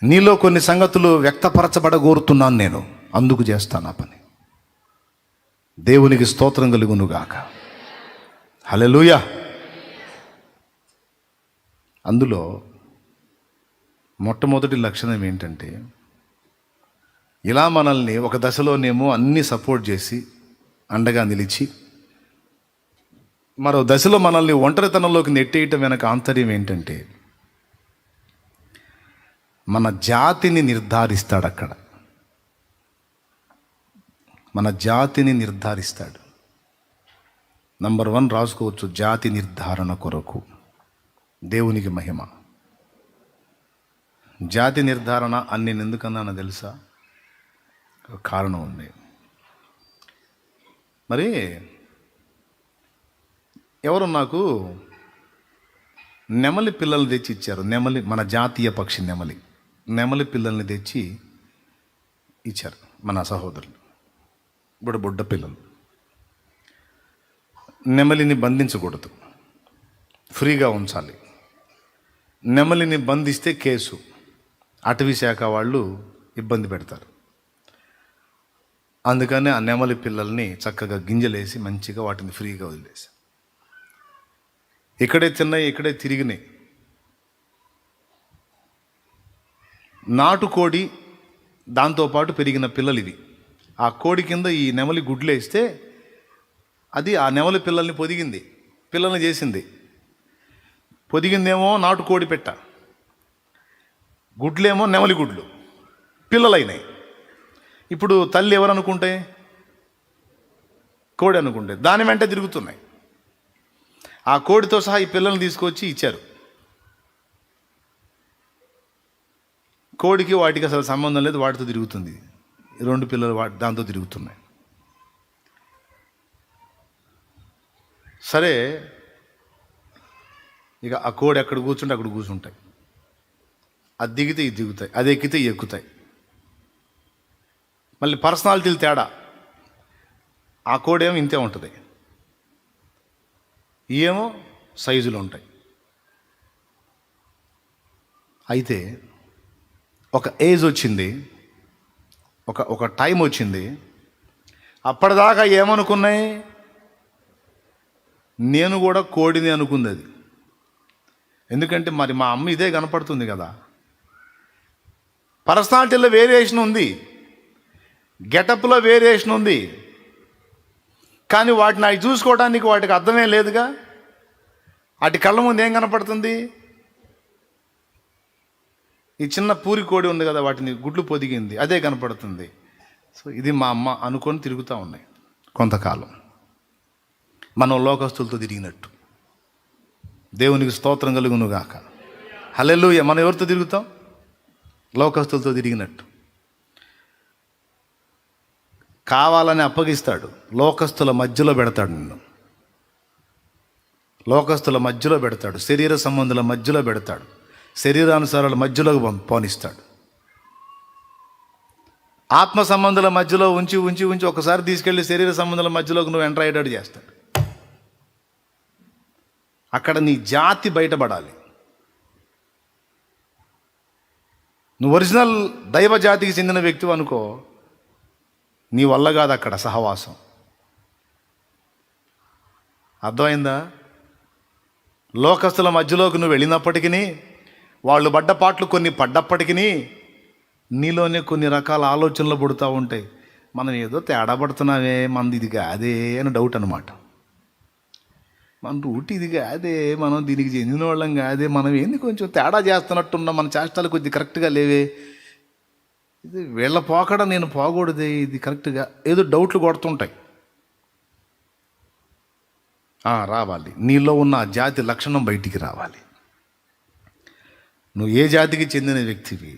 నీలో కొన్ని సంగతులు వ్యక్తపరచబడగోరుతున్నాను నేను, అందుకు చేస్తాను ఆ పని. దేవునికి స్తోత్రం కలుగునుగాక, హల్లెలూయా. అందులో మొట్టమొదటి లక్షణం ఏంటంటే, ఇలా మనల్ని ఒక దశలోనేమో అన్నీ సపోర్ట్ చేసి అండగా నిలిచి, మరో దశలో మనల్ని ఒంటరితనంలోకి నెట్టేయటం వెనక ఆంతర్యం ఏంటంటే, మన జాతిని నిర్ధారిస్తాడు. అక్కడ మన జాతిని నిర్ధారిస్తాడు. నంబర్ 1 రాసుకోవచ్చు, జాతి నిర్ధారణ కొరకు. దేవునికి మహిమ. జాతి నిర్ధారణ అని నేను ఎందుకన్నానో తెలుసా? ఒక కారణం ఉంది. మరి ఎవరు నాకు నెమలి పిల్లల్ని తెచ్చి ఇచ్చారు. నెమలి, మన జాతీయ పక్షి నెమలి పిల్లల్ని తెచ్చి ఇచ్చారు మన సహోదరులు, బుడ్డ పిల్లలు. నెమలిని బంధించకూడదు, ఫ్రీగా ఉంచాలి. నెమలిని బంధిస్తే కేసు, అటవీ శాఖ వాళ్ళు ఇబ్బంది పెడతారు. అందుకని ఆ నెమలి పిల్లల్ని చక్కగా గింజలేసి మంచిగా వాటిని ఫ్రీగా వదిలేసి, ఇక్కడే తిన్నాయి, ఇక్కడే తిరిగినాయి. నాటుకోడి దాంతోపాటు పెరిగిన పిల్లలు ఇవి. ఆ కోడి కింద ఈ నెమలి గుడ్లేస్తే అది ఆ నెమలి పిల్లల్ని పొదిగింది, పిల్లల్ని చేసింది. పొదిగిందేమో నాటుకోడి పెట్ట, గుడ్లేమో నెమలి గుడ్లు, పిల్లలైనాయి. ఇప్పుడు తల్లి ఎవరు అనుకుంటే? కోడి అనుకుంటే దాని వెంట తిరుగుతున్నాయి. ఆ కోడితో సహా ఈ పిల్లల్ని తీసుకొచ్చి ఇచ్చారు. కోడికి వాటికి అసలు సంబంధం లేదు, వాటితో తిరుగుతుంది. 2 పిల్లలు దాంతో తిరుగుతున్నాయి. సరే, ఇక ఆ కోడి ఎక్కడ కూర్చుంటే అక్కడ కూర్చుంటాయి. అది దిగితే ఇది దిగుతాయి, అది ఎక్కితే ఇవి ఎక్కుతాయి. మళ్ళీ పర్సనాలిటీలు తేడా. ఆ కోడేమో ఇంతే ఉంటుంది, ఏమో సైజులు ఉంటాయి. అయితే ఒక ఏజ్ వచ్చింది, ఒక టైం వచ్చింది. అప్పటిదాకా ఏమనుకున్నాయి? నేను కూడా కోడిని అనుకుంది అది. ఎందుకంటే మరి మా అమ్మ ఇదే కనపడుతుంది కదా. పర్సనాలిటీలో వేరియేషన్ ఉంది, గెటప్లో వేరియేషన్ ఉంది, కానీ వాటిని అవి చూసుకోవడానికి వాటికి అర్థమే లేదుగా. వాటి కళ్ళ ముందు ఏం కనపడుతుంది? ఈ చిన్న పూరి కోడి ఉంది కదా, వాటిని గుడ్లు పొదిగింది, అదే కనపడుతుంది. సో ఇది మా అమ్మ అనుకొని తిరుగుతూ ఉన్నాయి కొంతకాలం. మనం లోకస్తులతో తిరిగినట్టు. దేవునికి స్తోత్రం కలుగును గాక. హల్లెలూయా. మనం ఎవరితో తిరుగుతాం? లోకస్తులతో తిరిగినట్టు. కావాలని అప్పగిస్తాడు, లోకస్తుల మధ్యలో పెడతాడు నిన్ను. లోకస్తుల మధ్యలో పెడతాడు, శరీర సంబంధుల మధ్యలో పెడతాడు, శరీరానుసారాల మధ్యలో పోనిస్తాడు. ఆత్మ సంబంధుల మధ్యలో ఉంచి ఉంచి ఉంచి ఒకసారి తీసుకెళ్ళి శరీర సంబంధాల మధ్యలోకి నువ్వు ఎంటర్ అయ్యేటట్టు చేస్తాడు. అక్కడ నీ జాతి బయటపడాలి. నువ్వు ఒరిజినల్ దైవ జాతికి చెందిన వ్యక్తివి అనుకో, నీ వల్ల కాదు అక్కడ సహవాసం. అర్థమైందా? లోకస్తుల మధ్యలోకి నువ్వు వెళ్ళినప్పటికీ, వాళ్ళు పడ్డ పాటలు కొన్ని పడ్డప్పటికీ నీలోనే కొన్ని రకాల ఆలోచనలు పుడుతూ ఉంటాయి. మనం ఏదో తేడా పడుతున్నామే, మనది ఇది కాదే అని డౌట్ అనమాట. మన రూట్ ఇది కాదే, మనం దీనికి చెందిన వాళ్ళం కాదే, మనం ఏంది కొంచెం తేడా చేస్తున్నట్టున్నాం, మన చేష్టాలు కొద్ది కరెక్ట్గా లేవే, ఇది వీళ్ళ పోకడ నేను పోకూడదే, ఇది కరెక్ట్గా ఏదో డౌట్లు కొడుతుంటాయి. రావాలి, నీలో ఉన్న ఆ జాతి లక్షణం బయటికి రావాలి. నువ్వు ఏ జాతికి చెందిన వ్యక్తివి?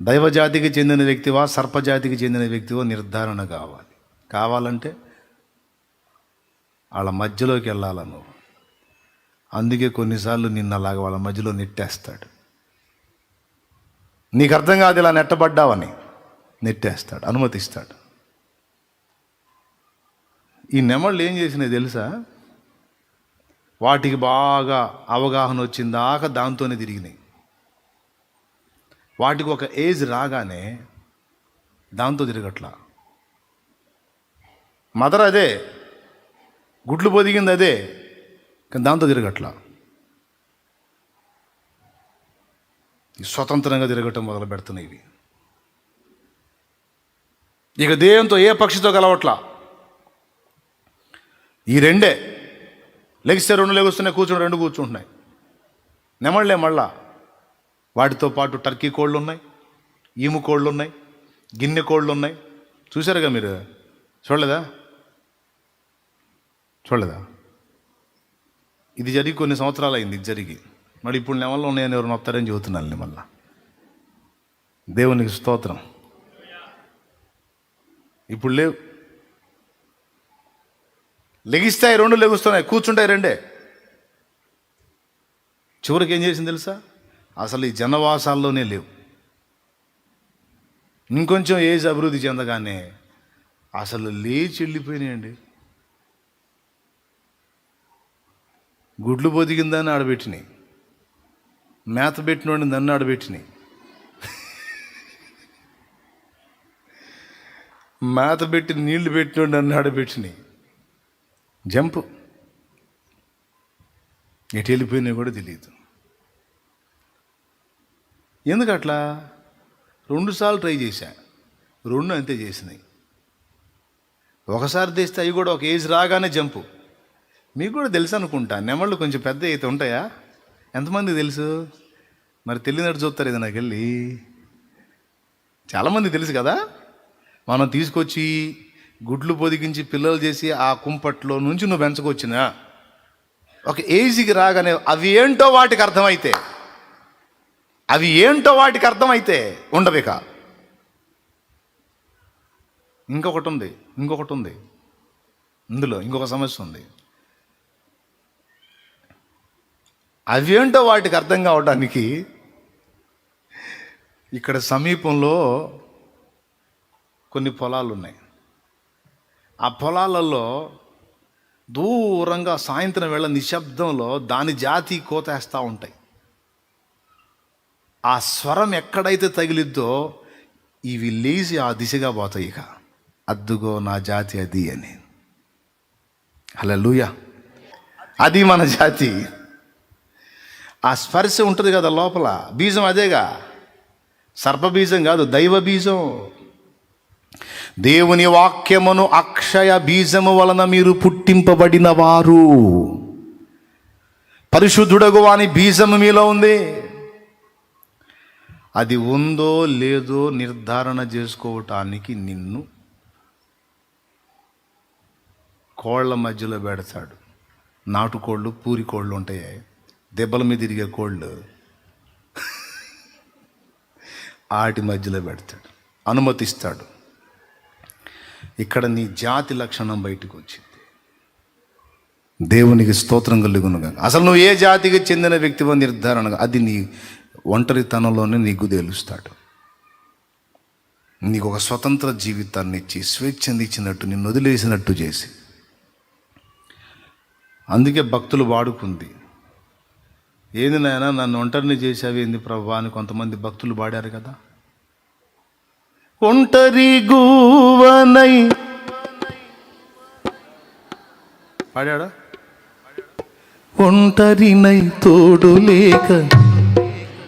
దైవ జాతికి చెందిన వ్యక్తివా, సర్పజాతికి చెందిన వ్యక్తివో నిర్ధారణ కావాలి. కావాలంటే వాళ్ళ మధ్యలోకి వెళ్ళాల నువ్వు. అందుకే కొన్నిసార్లు నిన్ను అలాగ వాళ్ళ మధ్యలో నెట్టేస్తాడు. నీకు అర్థం కాదు ఇలా నెట్టబడ్డావని, నెట్టేస్తాడు, అనుమతిస్తాడు. ఈ నెమళ్ళు ఏం చేసినాయి తెలుసా? వాటికి బాగా అవగాహన వచ్చిందాక దాంతోనే తిరిగినాయి. వాటికి ఒక ఏజ్ రాగానే దాంతో తిరగట్లా. మదర్ అదే, గుడ్లు పొదిగింది అదే, కానీ దాంతో తిరగట్లా. స్వతంత్రంగా తిరగటం మొదలు పెడుతున్నాయి ఇవి. ఇక దేంతో ఏ పక్షితో కలవట్లా. ఈ రెండే, లెగిస్తే రెండు లెగుస్తున్నాయి, కూర్చుని రెండు కూర్చుంటున్నాయి. నెమళ్ళే మళ్ళా. వాటితో పాటు టర్కీ కోళ్ళు ఉన్నాయి, ఈము కోళ్ళు ఉన్నాయి, గిన్నె కోళ్ళు ఉన్నాయి. చూసారుగా మీరు? చూడలేదా? ఇది జరిగి కొన్ని సంవత్సరాలు అయింది. ఇది జరిగి మరి ఇప్పుడు నెమళ్ళు ఉన్నాయని ఎవరు నొప్తారని చెబుతున్నాను మళ్ళా. దేవునికి స్తోత్రం. ఇప్పుడు లేవు. లెగిస్తాయి రెండు, లెగుస్తున్నాయి, కూర్చుంటాయి రెండే. చివరికి ఏం చేసింది తెలుసా? అసలు ఈ జనవాసాల్లోనే లేవు. ఇంకొంచెం ఏజ్ అభివృద్ధి చెందగానే అసలు లేచి వెళ్ళిపోయినాయండి. గుడ్లు పొదిగిందని ఆడబెట్టినాయి, మేత పెట్టినోడిని దాన్ని ఆడబెట్టినాయి, మేత పెట్టి నీళ్లు పెట్టినోడిని నన్ను ఆడబెట్టినాయి. జంపు ఎటు వెళ్ళిపోయినాయి కూడా తెలియదు. ఎందుకు అట్లా? 2 సార్లు ట్రై చేశా, 2 అంతే చేసినాయి. ఒకసారి తెస్తే అవి కూడా ఒక ఏజ్ రాగానే జంపు. మీకు కూడా తెలుసు అనుకుంటా, నెమళ్ళు కొంచెం పెద్ద అయితే ఉంటాయా? ఎంతమంది తెలుసు? మరి తెలియనట్టు చూస్తారు ఇది. నాకు వెళ్ళి చాలామంది తెలుసు కదా. మనం తీసుకొచ్చి గుడ్లు పొదిగించి పిల్లలు చేసి ఆ కుంపట్లో నుంచి నువ్వు పెంచుకొచ్చినా ఒక ఏజ్కి రాగానే అవి ఏంటో వాటికి అర్థమైతే ఉండవిక. ఇంకొకటి ఉంది ఇందులో, ఇంకొక సమస్య ఉంది. అవేంటో వాటికి అర్థం కావడానికి ఇక్కడ సమీపంలో కొన్ని పొలాలు ఉన్నాయి. ఆ పొలాలలో దూరంగా సాయంత్రం వేళ నిశ్శబ్దంలో దాని జాతి కోతేస్తూ ఉంటాయి. ఆ స్వరం ఎక్కడైతే తగిలిద్దో ఇవి లేచి ఆ దిశగా పోతాయి. ఇక అద్దుగో నా జాతి అది అని. హల్లెలూయా. అది మన జాతి. ఆ స్పర్శ ఉంటుంది కదా లోపల. బీజం అదేగా, సర్పబీజం కాదు, దైవ బీజం. దేవుని వాక్యమును అక్షయ బీజము వలన మీరు పుట్టింపబడిన వారు. పరిశుద్ధుడగు వాని బీజము మీలో ఉంది. అది ఉందో లేదో నిర్ధారణ చేసుకోవటానికి నిన్ను కోళ్ళ మధ్యలో పెడతాడు. నాటుకోళ్ళు, పూరి కోళ్ళు ఉంటాయి, దెబ్బల మీద తిరిగే కోళ్ళు, వాటి మధ్యలో పెడతాడు, అనుమతిస్తాడు. ఇక్కడ నీ జాతి లక్షణం బయటకు వచ్చింది. దేవునికి స్తోత్రం కలుగునుగా. అసలు నువ్వు ఏ జాతికి చెందిన వ్యక్తివో నిర్ధారణగా అది నీ ఒంటరితనంలోనే నీకు తెలుస్తాడు. నీకు ఒక స్వతంత్ర జీవితాన్ని ఇచ్చి స్వేచ్ఛని ఇచ్చినట్టు, నిన్ను వదిలేసినట్టు చేసి. అందుకే భక్తులు వాడుకుంది, ఏంది నాయనా నన్ను ఒంటరిని చేసావి ఏంది ప్రభా అని కొంతమంది భక్తులు పాడారు కదా. ఒంటరి గూవనై పాడాడా? ఒంటరినై తోడు లేక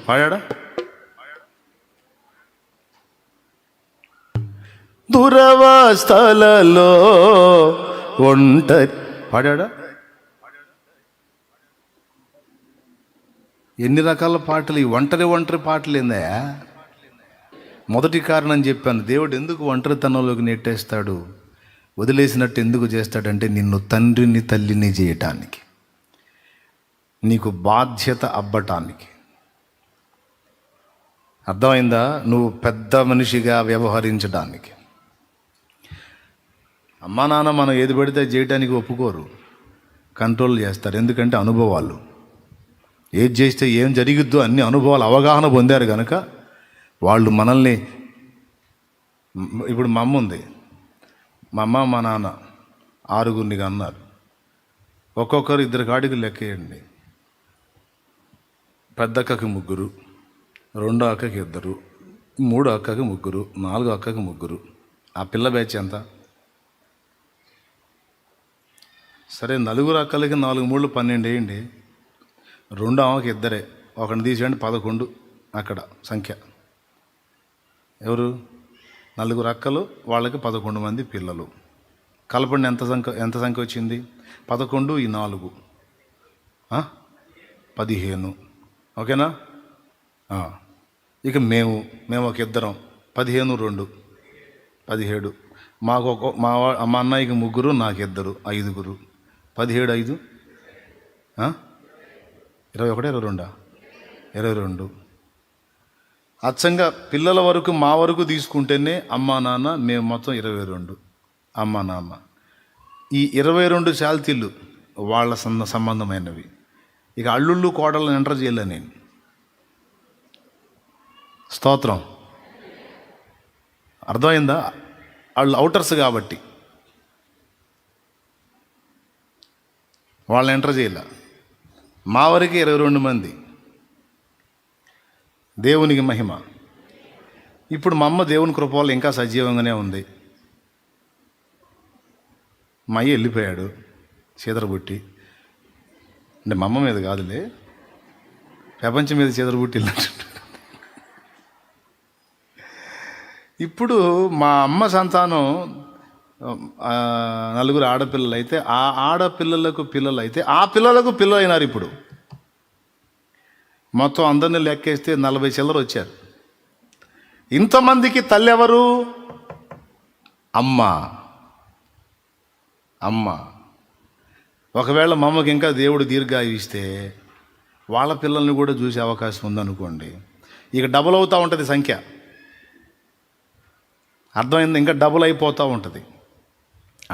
పాడాడా? దురవస్థలలో ఒంటరి పాడాడా? ఎన్ని రకాల పాటలు ఈ ఒంటరి పాటలు ఏందయ్యా? మొదటి కారణం చెప్పాను, దేవుడు ఎందుకు ఒంటరితనంలోకి నెట్టేస్తాడు, వదిలేసినట్టు ఎందుకు చేస్తాడంటే నిన్ను తండ్రిని తల్లిని చేయటానికి, నీకు బాధ్యత అవ్వటానికి. అర్థమైందా? నువ్వు పెద్ద మనిషిగా వ్యవహరించడానికి. అమ్మా నాన్న మనం ఏది పడితే చేయటానికి ఒప్పుకోరు, కంట్రోల్ చేస్తారు. ఎందుకంటే అనుభవాలు, ఏది చేస్తే ఏం జరిగిద్దో అన్ని అనుభవాలు, అవగాహన పొందారు కనుక వాళ్ళు మనల్ని. ఇప్పుడు మా అమ్మ ఉంది, మా అమ్మ మా నాన్న 6గురిని అన్నారు. ఒక్కొక్కరు 2 కాడికి లెక్కేయండి. పెద్ద అక్కకి 3, రెండో అక్కకి 2, మూడో అక్కకి 3, నాలుగో అక్కకి 3. ఆ పిల్ల బ్యాచ్ ఎంత? సరే 4 అక్కలకి 4 3 12 వేయండి. రెండో ఆమెకి 2, ఒకరిని తీసేయండి 11 అక్కడ సంఖ్య. ఎవరు? 4 అక్కలు, వాళ్ళకి 11 మంది పిల్లలు. కలపండి ఎంత సంఖ్య వచ్చింది? 11 ఈ 4 15. ఓకేనా? ఇక మేము ఒక 2, 15 2 17. మాకు మా అన్నయ్యకి 3, నాకు 2, 5. 17 5 21 22. అచ్చంగా పిల్లల వరకు మా వరకు తీసుకుంటేనే అమ్మా నాన్న మేము మొత్తం 22. అమ్మా నాన్న ఈ 22 శాల్తీలు వాళ్ళ సంబంధమైనవి. ఇక అల్లుళ్ళు కోడళ్ళని ఎంటర్ చేయలే నేను. స్తోత్రం. అర్థమైందా? వాళ్ళు అవుటర్స్ కాబట్టి వాళ్ళని ఎంటర్ చేయలే. మా వరకే 22 మంది. దేవునికి మహిమ. ఇప్పుడు మా అమ్మ దేవుని కృప వల్ల ఇంకా సజీవంగానే ఉంది. మా అయ్య వెళ్ళిపోయాడు చీదరబుట్టి. అంటే మా అమ్మ మీద కాదులే, ప్రపంచం మీద చీదరబుట్టి వెళ్ళినట్టు. ఇప్పుడు మా అమ్మ సంతానం 4 ఆడపిల్లలు అయితే, ఆ ఆడపిల్లలకు పిల్లలు అయితే, ఆ పిల్లలకు పిల్లలు అయినారు. ఇప్పుడు మొత్తం అందరినీ లెక్కేస్తే 40 చిల్లర వచ్చారు. ఇంతమందికి తల్లి ఎవరు? అమ్మ. ఒకవేళ మా అమ్మకి ఇంకా దేవుడు దీర్ఘాయువు ఇస్తే వాళ్ళ పిల్లల్ని కూడా చూసే అవకాశం ఉందనుకోండి, ఇక డబుల్ అవుతూ ఉంటుంది సంఖ్య. అర్థమైంది? ఇంకా డబుల్ అయిపోతూ ఉంటుంది.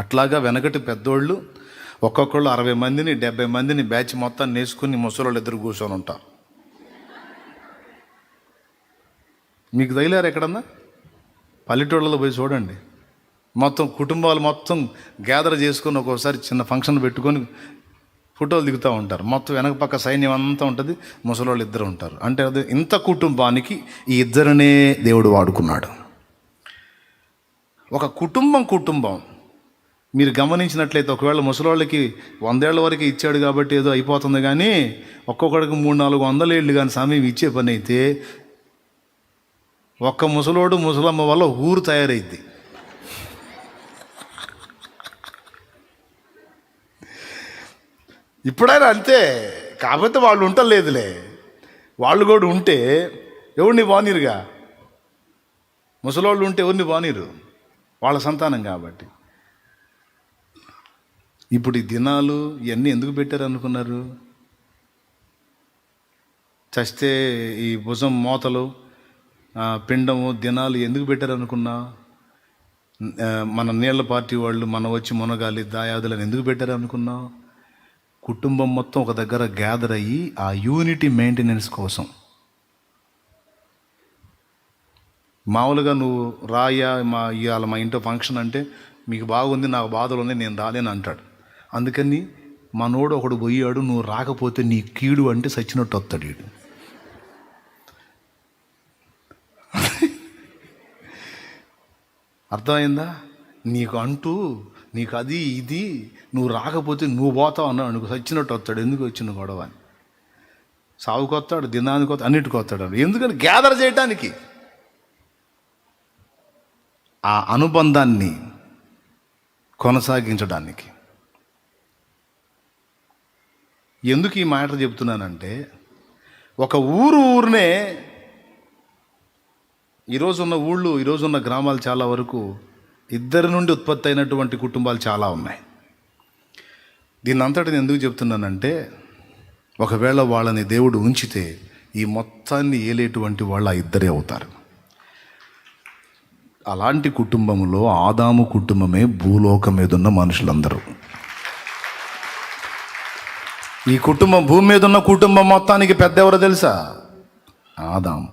అట్లాగా వెనకటి పెద్దోళ్ళు ఒక్కొక్కళ్ళు 60 మందిని 70 మందిని బ్యాచ్ మొత్తం నేసుకుని ముసలోళ్ళు 2 కూర్చొని ఉంటారు. మీకు తగిలారు ఎక్కడన్నా? పల్లెటూళ్ళలో పోయి చూడండి, మొత్తం కుటుంబాలు మొత్తం గ్యాదర్ చేసుకొని ఒక్కోసారి చిన్న ఫంక్షన్ పెట్టుకొని ఫోటోలు దిగుతూ ఉంటారు. మొత్తం వెనక పక్క సైన్యం అంతా ఉంటుంది, ముసలోళ్ళు ఇద్దరు ఉంటారు. అంటే అది ఇంత కుటుంబానికి ఈ ఇద్దరినే దేవుడు వాడుకున్నాడు. ఒక కుటుంబం మీరు గమనించినట్లయితే, ఒకవేళ ముసలోళ్ళకి 100 ఏళ్ల వరకు ఇచ్చాడు కాబట్టి ఏదో అయిపోతుంది, కానీ ఒక్కొక్కడికి 300-400 ఏళ్ళు కానీ సమయం ఇచ్చే పని అయితే ఒక్క ముసలోడు ముసలమ్మ వల్ల ఊరు తయారైద్ది. ఇప్పుడైనా అంతే. కాకపోతే వాళ్ళు ఉంటలేదులే, వాళ్ళు కూడా ఉంటే ఎవరిని బానీరుగా. ముసలోళ్ళు ఉంటే ఎవరిని బానీరు, వాళ్ళ సంతానం కాబట్టి. ఇప్పుడు ఈ దినాలు ఇవన్నీ ఎందుకు పెట్టారు అనుకున్నారు? చస్తే ఈ భుజం మోతలు, పిండము, దినాలు ఎందుకు పెట్టారు అనుకున్నా? మన నీళ్ల పార్టీ వాళ్ళు మన వచ్చి మునగాలి దాయాదులను ఎందుకు పెట్టారు అనుకున్నా? కుటుంబం మొత్తం ఒక దగ్గర గ్యాదర్ అయ్యి ఆ యూనిటీ మెయింటెనెన్స్ కోసం. మామూలుగా నువ్వు రాయా ఇవాళ మా ఇంట్లో ఫంక్షన్ అంటే, మీకు బాగుంది, నాకు బాధలు ఉన్నాయి, నేను రాలేను అంటాడు. అందుకని మనోడు ఒకడు పోయాడు, నువ్వు రాకపోతే నీ కీడు అంటే సచ్చినట్టు వస్తాడు వీడు. అర్థమైందా? నీకు అది ఇది, నువ్వు రాకపోతే నువ్వు పోతావు అన్నాడు అనుకో, సచ్చినట్టు వస్తాడు. ఎందుకు వచ్చిన గొడవ అని. సావుకు వస్తాడు, దినానికి వస్తాడు, అన్నిటికి వస్తాడు. ఎందుకని? గ్యాదర్ చేయటానికి, ఆ అనుబంధాన్ని కొనసాగించడానికి. ఎందుకు ఈ మాట చెప్తున్నానంటే, ఒక ఊరునే ఈరోజున్న ఊళ్ళు, ఈరోజున్న గ్రామాలు చాలా వరకు ఇద్దరి నుండి ఉత్పత్తి అయినటువంటి కుటుంబాలు చాలా ఉన్నాయి. దీన్ని అంతటిని ఎందుకు చెప్తున్నానంటే, ఒకవేళ వాళ్ళని దేవుడు ఉంచితే ఈ మొత్తాన్ని ఏలేటువంటి వాళ్ళు ఆ ఇద్దరే అవుతారు. అలాంటి కుటుంబంలో ఆదాము కుటుంబమే భూలోకం మీద ఉన్న మనుషులందరూ. ఈ కుటుంబం, భూమి మీద ఉన్న కుటుంబం మొత్తానికి పెద్ద ఎవరో తెలుసా? ఆదాము.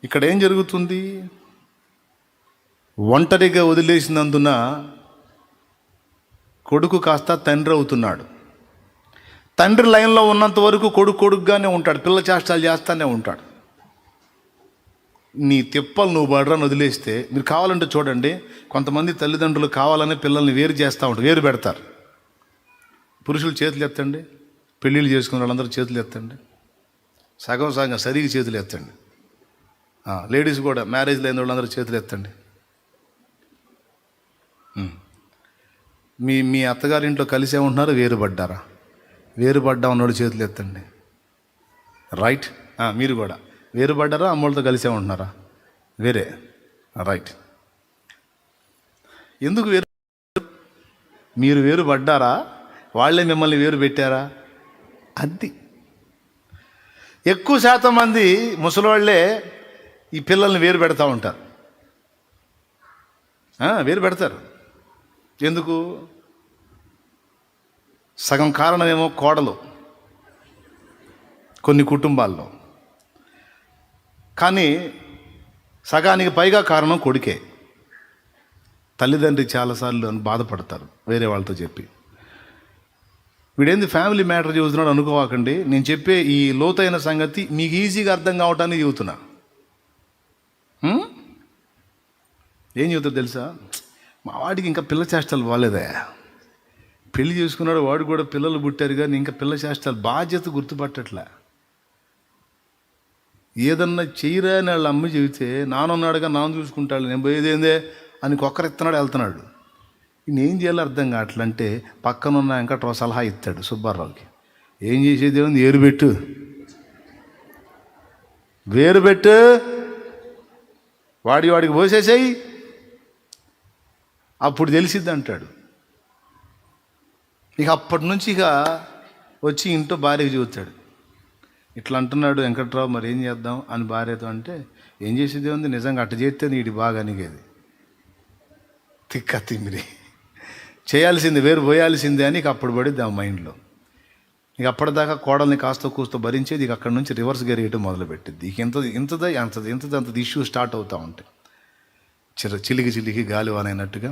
ఇక్కడ ఏం జరుగుతుంది? ఒంటరిగా వదిలేసినందున కొడుకు కాస్త తండ్రి అవుతున్నాడు. తండ్రి లైన్లో ఉన్నంత వరకు కొడుకుగానే ఉంటాడు, పిల్ల చేష్టాలు చేస్తానే ఉంటాడు. నీ తిప్పలు నువ్వు బడ్రని వదిలేస్తే, మీరు కావాలంటే చూడండి, కొంతమంది తల్లిదండ్రులు కావాలని పిల్లల్ని వేరు చేస్తూ ఉంటారు, వేరు పెడతారు. పురుషులు చేతులు ఎత్తండి, పెళ్ళిళ్ళు చేసుకున్న వాళ్ళందరూ చేతులు ఎత్తండి, సగం సరిగా చేతులు ఎత్తండి. లేడీస్ కూడా మ్యారేజ్ లేని వాళ్ళందరూ చేతులు ఎత్తండి. మీ అత్తగారింట్లో కలిసే ఉంటున్నారు, వేరుపడ్డారా? వేరుపడ్డా ఉన్నవాడు చేతులు ఎత్తండి. రైట్. మీరు కూడా వేరుపడ్డారా? అమ్మోళ్ళతో కలిసే ఉంటున్నారా? వేరే. రైట్. ఎందుకు వేరు? మీరు వేరుపడ్డారా? వాళ్ళే మిమ్మల్ని వేరు పెట్టారా? అది. ఎక్కువ శాతం మంది ముసలివాళ్ళే ఈ పిల్లల్ని వేరు పెడతా ఉంటారు. వేరు పెడతారు. ఎందుకు? సగం కారణమేమో కోడలు కొన్ని కుటుంబాల్లో, కానీ సగానికి పైగా కారణం కొడుకే. తల్లిదండ్రి చాలాసార్లు బాధపడతారు వేరే వాళ్ళతో చెప్పి. వీడేంది ఫ్యామిలీ మ్యాటర్ చెబుతున్నాడు అనుకోవాకండి. నేను చెప్పే ఈ లోతైన సంగతి మీకు ఈజీగా అర్థం కావటానికి చెబుతున్నా. ఏం చెబుతుంది తెలుసా? మా వాడికి ఇంకా పిల్ల చేష్టలు బాగాలేదా, పెళ్లి చేసుకున్నాడు, వాడు కూడా పిల్లలు పుట్టారు, కానీ ఇంకా పిల్ల చేష్టాలు బాధ్యత గుర్తుపట్టట్లే. ఏదన్నా చెయ్యరా అని వాళ్ళ అమ్మ చెబితే, నానున్నాడుగా నాన్న చూసుకుంటాడు, నేను పోయేదేందే అని కొక్కరెత్తున్నాడు, వెళ్తున్నాడు. నేనేం చేయాలో అర్థం కావట్లంటే పక్కనున్న వెంకట్రావు సలహా ఇస్తాడు సుబ్బారావుకి. ఏం చేసేది ఏముంది, వేరు పెట్టు, వాడికి పోసేసాయి, అప్పుడు తెలిసిద్ది అంటాడు. ఇక అప్పటి నుంచి ఇక వచ్చి ఇంట్లో భార్యకి చూస్తాడు. ఇట్లా అంటున్నాడు వెంకట్రావు, మరి ఏం చేద్దాం అని భార్యతో అంటే, ఏం చేసేది ఉంది, నిజంగా అట్ట చేస్తే నీటి బాగా అనిగేది, తిమ్మిరి చేయాల్సింది వేరు పోయాల్సిందే అని అప్పుడు పడిద్ది ఆ మైండ్లో. ఇక అప్పటిదాకా కోడల్ని కాస్త కూస్తో భరించేది, ఇక అక్కడి నుంచి రివర్స్ గేర్ వేయటం మొదలుపెట్టింది. ఇక ఇంతది ఇష్యూ స్టార్ట్ అవుతూ ఉంటాయి. చిలికి గాలివానైనట్టుగా.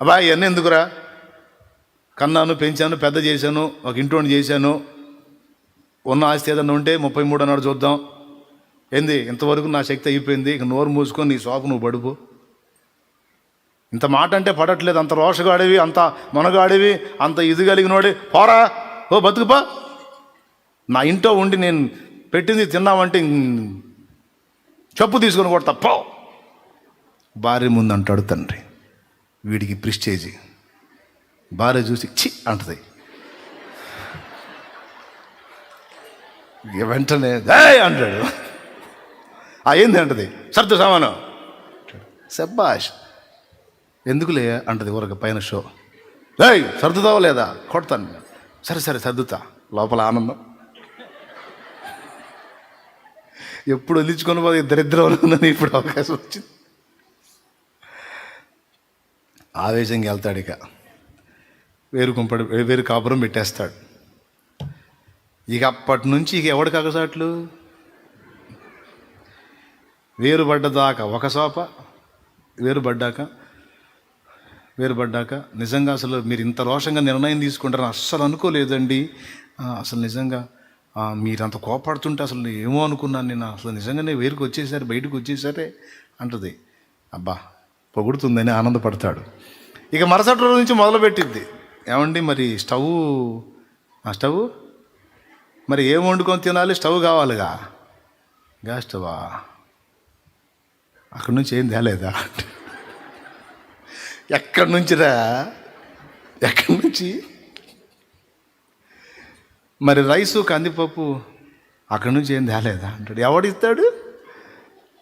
అబ్బా ఇవన్నీ ఎందుకురా, కన్నాను, పెంచాను, పెద్ద చేశాను, ఒక ఇంటోని చేశాను, ఉన్న ఆస్తి ఏదన్నా ఉంటే 33 అన్నాడు చూద్దాం. ఏంది ఇంతవరకు నా శక్తి అయిపోయింది, ఇక నోరు మూసుకొని నీ సోపు నువ్వు పడుపు. ఇంత మాట అంటే పడట్లేదు. అంత రోషగాడివి, అంత మనగాడివి, అంత ఇది కలిగినోడి, పోరా ఓ బతుకుపా. నా ఇంట్లో ఉండి నేను పెట్టింది తిన్నామంటే చెప్పు తీసుకొని కొడతా పో. భార్య ముందు అంటాడు తండ్రి, వీడికి ప్రిస్టేజీ. భార్య చూసి చి అంటది. వెంటనే అంటాడు, ఏంది అంటది, సర్దు సామాను. శబ్బాష్, ఎందుకులే అంటది ఊరక పైన షో. సర్దుతావా లేదా, కొడతాను. సరే సర్దుతా. లోపల ఆనందం. ఎప్పుడు వదిలించుకొని పోతే దరిద్రం ఉందని ఇప్పుడు అవకాశం వచ్చింది. ఆవేశంగా వెళ్తాడు. ఇక వేరు కాపురం పెట్టేస్తాడు. ఇక అప్పటి నుంచి ఇక ఎవడి కగసాట్లు, వేరుపడ్డదాకా ఒక సోప, వేరుపడ్డాక నిజంగా అసలు మీరు ఇంత రోషంగా నిర్ణయం తీసుకుంటారని అస్సలు అనుకోలేదండి. అసలు నిజంగా మీరంత కోపాడుతుంటే అసలు ఏమో అనుకున్నాను నేను. అసలు నిజంగానే వేరుకు వచ్చేసారు, బయటకు వచ్చేసారే అంటది. అబ్బా పొగుడుతుందని ఆనందపడతాడు. ఇక మరుసటి రోజు నుంచి మొదలుపెట్టిద్ది, ఏమండి మరి స్టవ్ మరి ఏం వండుకొని తినాలి, స్టవ్ కావాలిగా. గ్యాస్ స్టవా, అక్కడి నుంచి ఏం తేలేదా. ఎక్కడి నుంచిరా, ఎక్కడి నుంచి మరి రైసు కందిపప్పు, అక్కడి నుంచి ఏం తేలేదా అంటాడు. ఎవడిస్తాడు,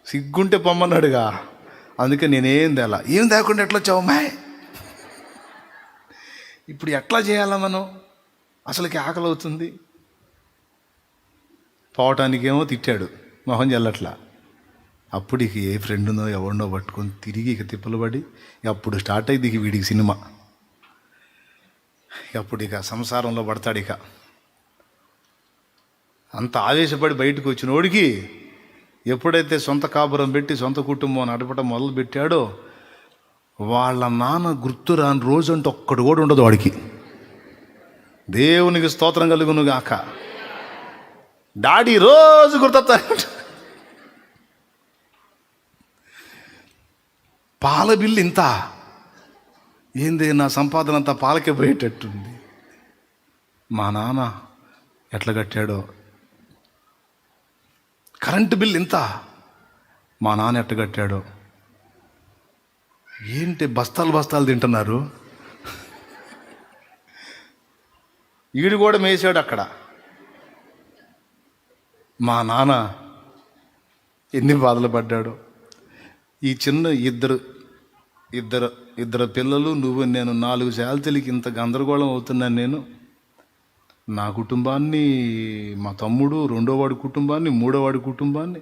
సిగ్గుంటే పొమ్మన్నాడుగా. అందుకే నేనేం తేలా. ఏం తేకుండా ఎట్లా వచ్చావు అమ్మాయి, ఇప్పుడు ఎట్లా చేయాలా మనం, అసలుకి ఆకలి అవుతుంది. పోవటానికేమో తిట్టాడు, మొహం చల్లట్లా. అప్పుడు ఇక ఏ ఫ్రెండ్నో ఎవరినో పట్టుకొని తిరిగి ఇక తిప్పలు పడి అప్పుడు స్టార్ట్ అయింది ఇక వీడికి సినిమా. అప్పుడు ఇక సంసారంలో పడతాడు. ఇక అంత ఆవేశపడి బయటకు వచ్చినోడికి ఎప్పుడైతే సొంత కాపురం పెట్టి సొంత కుటుంబం నడపడం మొదలు పెట్టాడో వాళ్ళ నాన్న గుర్తు రాని రోజు అంటే ఒక్కడు కూడా ఉండదు వాడికి. దేవునికి స్తోత్రం కలుగును గాక. డాడీ రోజు గుర్తొస్తాడు. పాల బిల్లు ఇంత, ఏంది నా సంపాదన అంతా పాలకే పోయేటట్టుంది. మా నాన్న ఎట్లా కట్టాడో. కరెంటు బిల్లు ఇంత, మా నాన్న ఎట్లా కట్టాడో. ఏంటి బస్తాలు తింటున్నారు. ఈడు కూడా మేసాడు అక్కడ. మా నాన్న ఎన్ని బాధలు పడ్డాడో. ఈ చిన్న ఇద్దరు పిల్లలు, నువ్వు, నేను 4 శాలతీలకి ఇంత గందరగోళం అవుతున్నాను నేను. నా కుటుంబాన్ని, మా తమ్ముడు, 2వ వాడి కుటుంబాన్ని, 3వ వాడి కుటుంబాన్ని,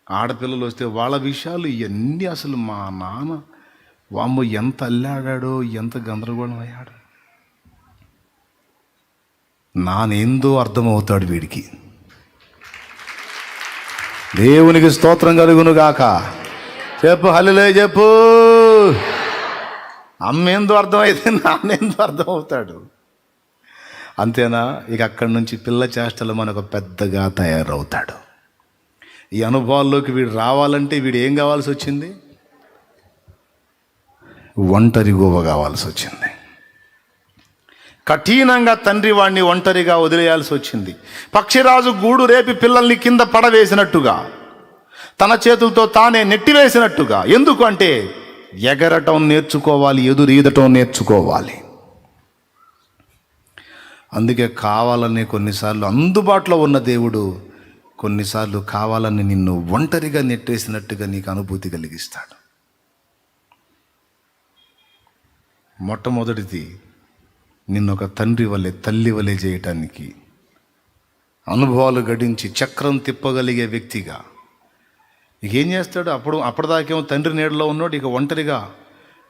ఆడపిల్లలు వస్తే వాళ్ళ విషయాలు ఇవన్నీ అసలు మా నాన్న వామ్మో ఎంత అల్లాడాడో, ఎంత గందరగోళం అయ్యాడు. నానేందో అర్థమవుతాడు వీడికి. దేవునికి స్తోత్రం కలుగును గాక. చెప్పు హల్లెలూయా చెప్పు. అమ్మేందో అర్థమైతే నానేందో అర్థమవుతాడు. అంతేనా? ఇక అక్కడి నుంచి పిల్ల చేష్టలు మనకు పెద్దగా తయారవుతాడు. ఈ అనుభవాల్లోకి వీడు రావాలంటే వీడు ఏం కావాల్సి వచ్చింది? ఒంటరి గోవ కావాల్సి వచ్చింది. కఠినంగా తండ్రి వాడిని ఒంటరిగా వదిలేయాల్సి వచ్చింది. పక్షిరాజు గూడు రేపి పిల్లల్ని కింద పడవేసినట్టుగా, తన చేతులతో తానే నెట్టివేసినట్టుగా. ఎందుకు అంటే ఎగరటం నేర్చుకోవాలి, ఎదురీదటం నేర్చుకోవాలి. అందుకే కావాలని కొన్నిసార్లు అందుబాటులో ఉన్న దేవుడు కొన్నిసార్లు కావాలని నిన్ను ఒంటరిగా నెట్టేసినట్టుగా నీకు అనుభూతి కలిగిస్తాడు. మొట్టమొదటిది నిన్ను ఒక తండ్రి వలె, తల్లి వలె చేయటానికి, అనుభవాలు గడించి చక్రం తిప్పగలిగే వ్యక్తిగా. ఇక ఏం చేస్తాడు? అప్పటిదాకేమో తండ్రి నీడలో ఉన్నాడు. ఇక ఒంటరిగా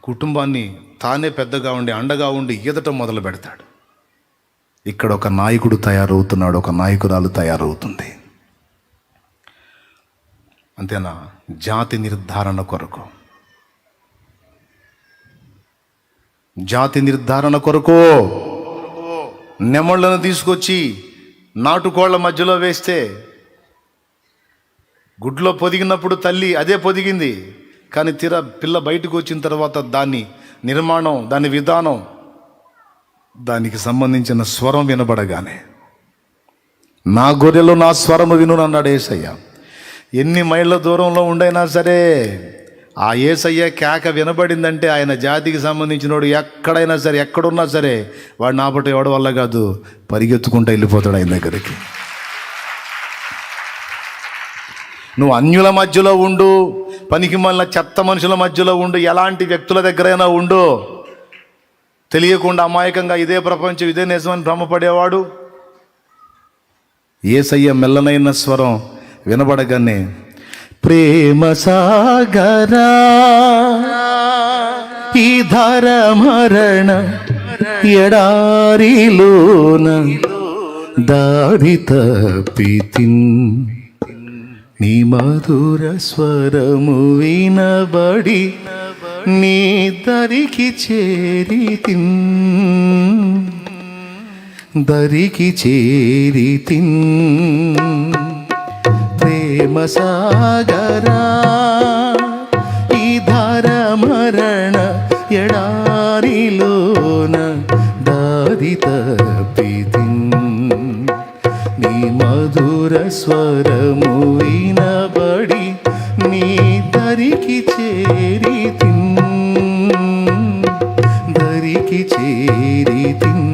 కుటుంబాన్ని తానే పెద్దగా ఉండి అండగా ఉండి ఈదటం మొదలు పెడతాడు. ఇక్కడ ఒక నాయకుడు తయారవుతున్నాడు, ఒక నాయకురాలు తయారవుతుంది. అంతేనా? జాతి నిర్ధారణ కొరకు, జాతి నిర్ధారణ కొరకు నెమళ్ళను తీసుకొచ్చి నాటుకోళ్ల మధ్యలో వేస్తే గుడ్లో పొదిగినప్పుడు తల్లి అదే పొదిగింది, కానీ పిల్ల బయటకు వచ్చిన తర్వాత దాని నిర్మాణం, దాని విధానం, దానికి సంబంధించిన స్వరం వినబడగానే నా గొర్రెలు నా స్వరము విను అన్నాడు యేసయ్య. ఎన్ని మైళ్ళ దూరంలో ఉండైనా సరే ఆ యేసయ్య కేక వినబడిందంటే ఆయన జాతికి సంబంధించినోడు ఎక్కడైనా సరే, ఎక్కడున్నా సరే వాడు నాపట ఎవడి వల్ల కాదు, పరిగెత్తుకుంటూ వెళ్ళిపోతాడు ఆయన దగ్గరికి. నువ్వు అన్యుల మధ్యలో ఉండు, పనికి మళ్ళీ చెత్త మనుషుల మధ్యలో ఉండు, ఎలాంటి వ్యక్తుల దగ్గరైనా ఉండు, తెలియకుండా అమాయకంగా ఇదే ప్రపంచం ఇదే నిజమని భ్రమపడేవాడు యేసయ్య మెల్లనైన స్వరం వినబడగానే, ప్రేమ సాగరా ఈ ధర మరణ ఎడారిలోన దారి తప్పితిన్, నీ మధుర స్వరము వినబడి నీ దరికి చేరితిన్, దరికి చేరితిన్. ప్రేమ సాగరా ఈ ధార మరణ ఎడారిలోన దారి తప్పితిన్, నీ మధుర స్వరము వినబడి నీ దరికి చేరితిన్, దరికి చేరితిన్.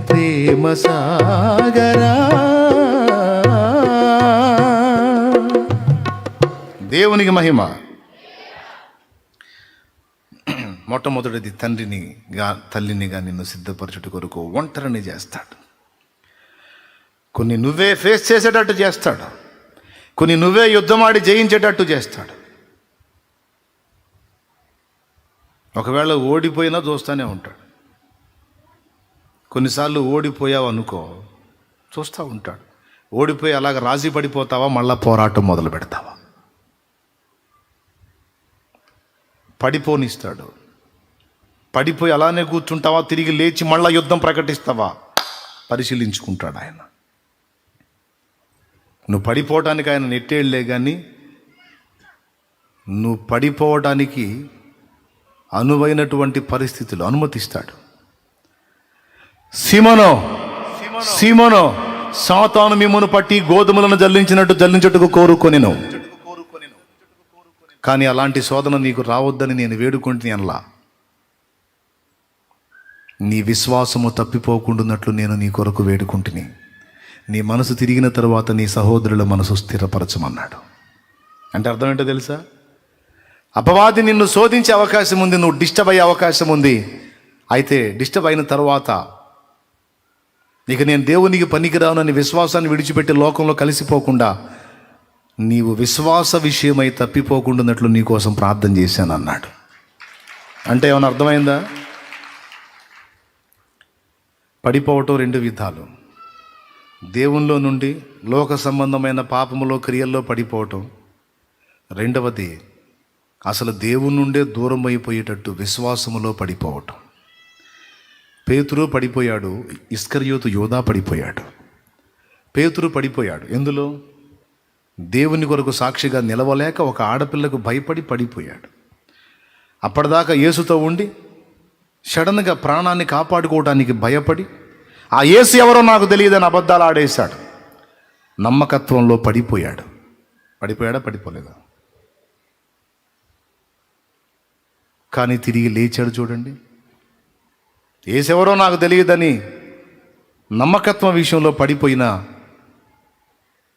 ప్రేమ సాగరా. దేవునికి మహిమ. మొట్టమొదటిది తల్లినిగా నిన్ను సిద్ధపరచుట కొరకు ఒంటరిని చేస్తాడు. కొన్ని నువ్వే ఫేస్ చేసేటట్టు చేస్తాడు, కొన్ని నువ్వే యుద్ధమాడి జయించేటట్టు చేస్తాడు. ఒకవేళ ఓడిపోయినా చూస్తూనే ఉంటాడు. కొన్నిసార్లు ఓడిపోయావు అనుకో, చూస్తూ ఉంటాడు. ఓడిపోయి అలాగ రాజీ పడిపోతావా, మళ్ళా పోరాటం మొదలు పెడతావా? పడిపోనిస్తాడు. పడిపోయి అలానే కూర్చుంటావా, తిరిగి లేచి మళ్ళా యుద్ధం ప్రకటిస్తావా, పరిశీలించుకుంటాడు ఆయన. నువ్వు పడిపోవటానికి ఆయన నెట్టేళ్లే కానీ నువ్వు పడిపోవటానికి అనువైనటువంటి పరిస్థితులు అనుమతిస్తాడు. సీమోను, సాతాను మిమ్మును పట్టి గోధుమలను జల్లించుటకు కోరుకొనెను, కానీ అలాంటి శోధన నీకు రావద్దని నేను వేడుకుంటుని అనలా. నీ విశ్వాసము తప్పిపోకుండాన్నట్లు నేను నీ కొరకు వేడుకుంటుని. నీ మనసు తిరిగిన తరువాత నీ సహోదరుల మనసు స్థిరపరచమన్నాడు. అంటే అర్థం ఏంటో తెలుసా? అపవాది నిన్ను శోధించే అవకాశం ఉంది, నువ్వు డిస్టర్బ్ అయ్యే అవకాశం ఉంది. అయితే డిస్టర్బ్ అయిన తర్వాత ఇక నేను దేవునికి పనికిరానని విశ్వాసాన్ని విడిచిపెట్టి లోకంలో కలిసిపోకుండా నీవు విశ్వాస విషయమై తప్పిపోకుండాన్నట్లు నీ కోసం ప్రార్థన చేశాను అన్నాడు. అంటే ఏమైనా అర్థమైందా? పడిపోవటం రెండు విధాలు. దేవునిలో నుండి లోక సంబంధమైన పాపములో క్రియల్లో పడిపోవటం. రెండవది అసలు దేవుని నుండే దూరం అయిపోయేటట్టు విశ్వాసములో పడిపోవటం. పేతురు పడిపోయాడు, ఇస్కరియోతు యోధా పడిపోయాడు. పేతురు పడిపోయాడు ఎందులో? దేవుని కొరకు సాక్షిగా నిలవలేక ఒక ఆడపిల్లకు భయపడి పడిపోయాడు. అప్పటిదాకా యేసుతో ఉండి సడన్గా ప్రాణాన్ని కాపాడుకోవడానికి భయపడి ఆ యేసు ఎవరో నాకు తెలియదని అబద్ధాలు ఆడేశాడు. నమ్మకత్వంలో పడిపోయాడు. పడిపోలేదా? కానీ తిరిగి లేచాడు. చూడండి, యేసెవరో నాకు తెలియదని నమ్మకత్వం విషయంలో పడిపోయినా,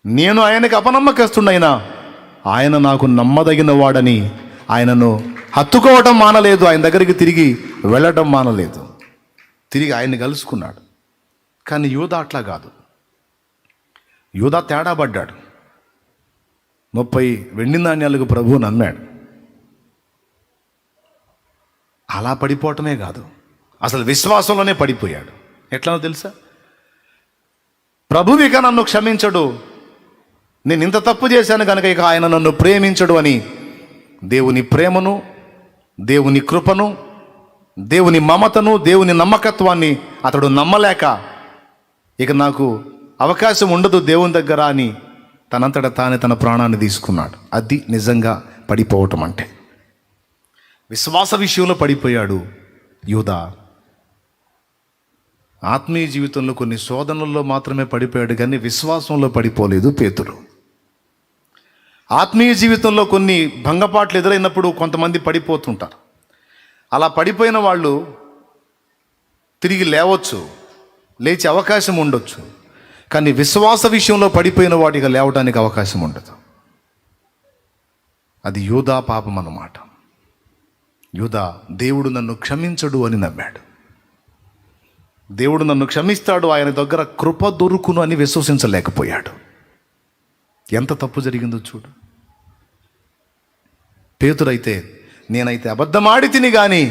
నేను ఆయనకి అపనమ్మకస్తున్నైనా ఆయన నాకు నమ్మదగిన వాడని ఆయనను హత్తుకోవటం మానలేదు, ఆయన దగ్గరికి తిరిగి వెళ్ళటం మానలేదు, తిరిగి ఆయన్ని కలుసుకున్నాడు. కానీ యూదా అట్లా కాదు. యూదా తేడా పడ్డాడు. 30 వెండి నాణ్యాలకు ప్రభువు నమ్మాడు. అలా పడిపోవటమే కాదు, అసలు విశ్వాసంలోనే పడిపోయాడు. ఎట్లానో తెలుసా? ప్రభువు ఇక నన్ను క్షమించడు, నేను ఇంత తప్పు చేశాను కనుక ఇక ఆయన నన్ను ప్రేమించడు అని దేవుని ప్రేమను, దేవుని కృపను, దేవుని మమతను, దేవుని నమ్మకత్వాన్ని అతడు నమ్మలేక ఇక నాకు అవకాశం ఉండదు దేవుని దగ్గర అని తనంతట తానే తన ప్రాణాన్ని తీసుకున్నాడు. అది నిజంగా పడిపోవటం అంటే. విశ్వాస విషయంలో పడిపోయాడు యూదా. ఆత్మీయ జీవితంలో కొన్ని శోధనల్లో మాత్రమే పడిపోయాడు కానీ విశ్వాసంలో పడిపోలేదు పేతురు. ఆత్మీయ జీవితంలో కొన్ని భంగపాట్లు ఎదురైనప్పుడు కొంతమంది పడిపోతుంటారు. అలా పడిపోయిన వాళ్ళు తిరిగి లేవచ్చు, లేచే అవకాశం ఉండొచ్చు. కానీ విశ్వాస విషయంలో పడిపోయిన వాటికి లేవడానికి అవకాశం ఉండదు. అది యూదా పాపం అన్నమాట. యూదా దేవుడు నన్ను క్షమించడు అని నమ్మాడు. దేవుడు నన్ను క్షమిస్తాడు, ఆయన దగ్గర కృప దొరుకును అని విశ్వసించలేకపోయాడు. ఎంత తప్పు జరిగిందో చూడు. పేతురైతే నేనైతే అబద్ధమాడి తిని కానీ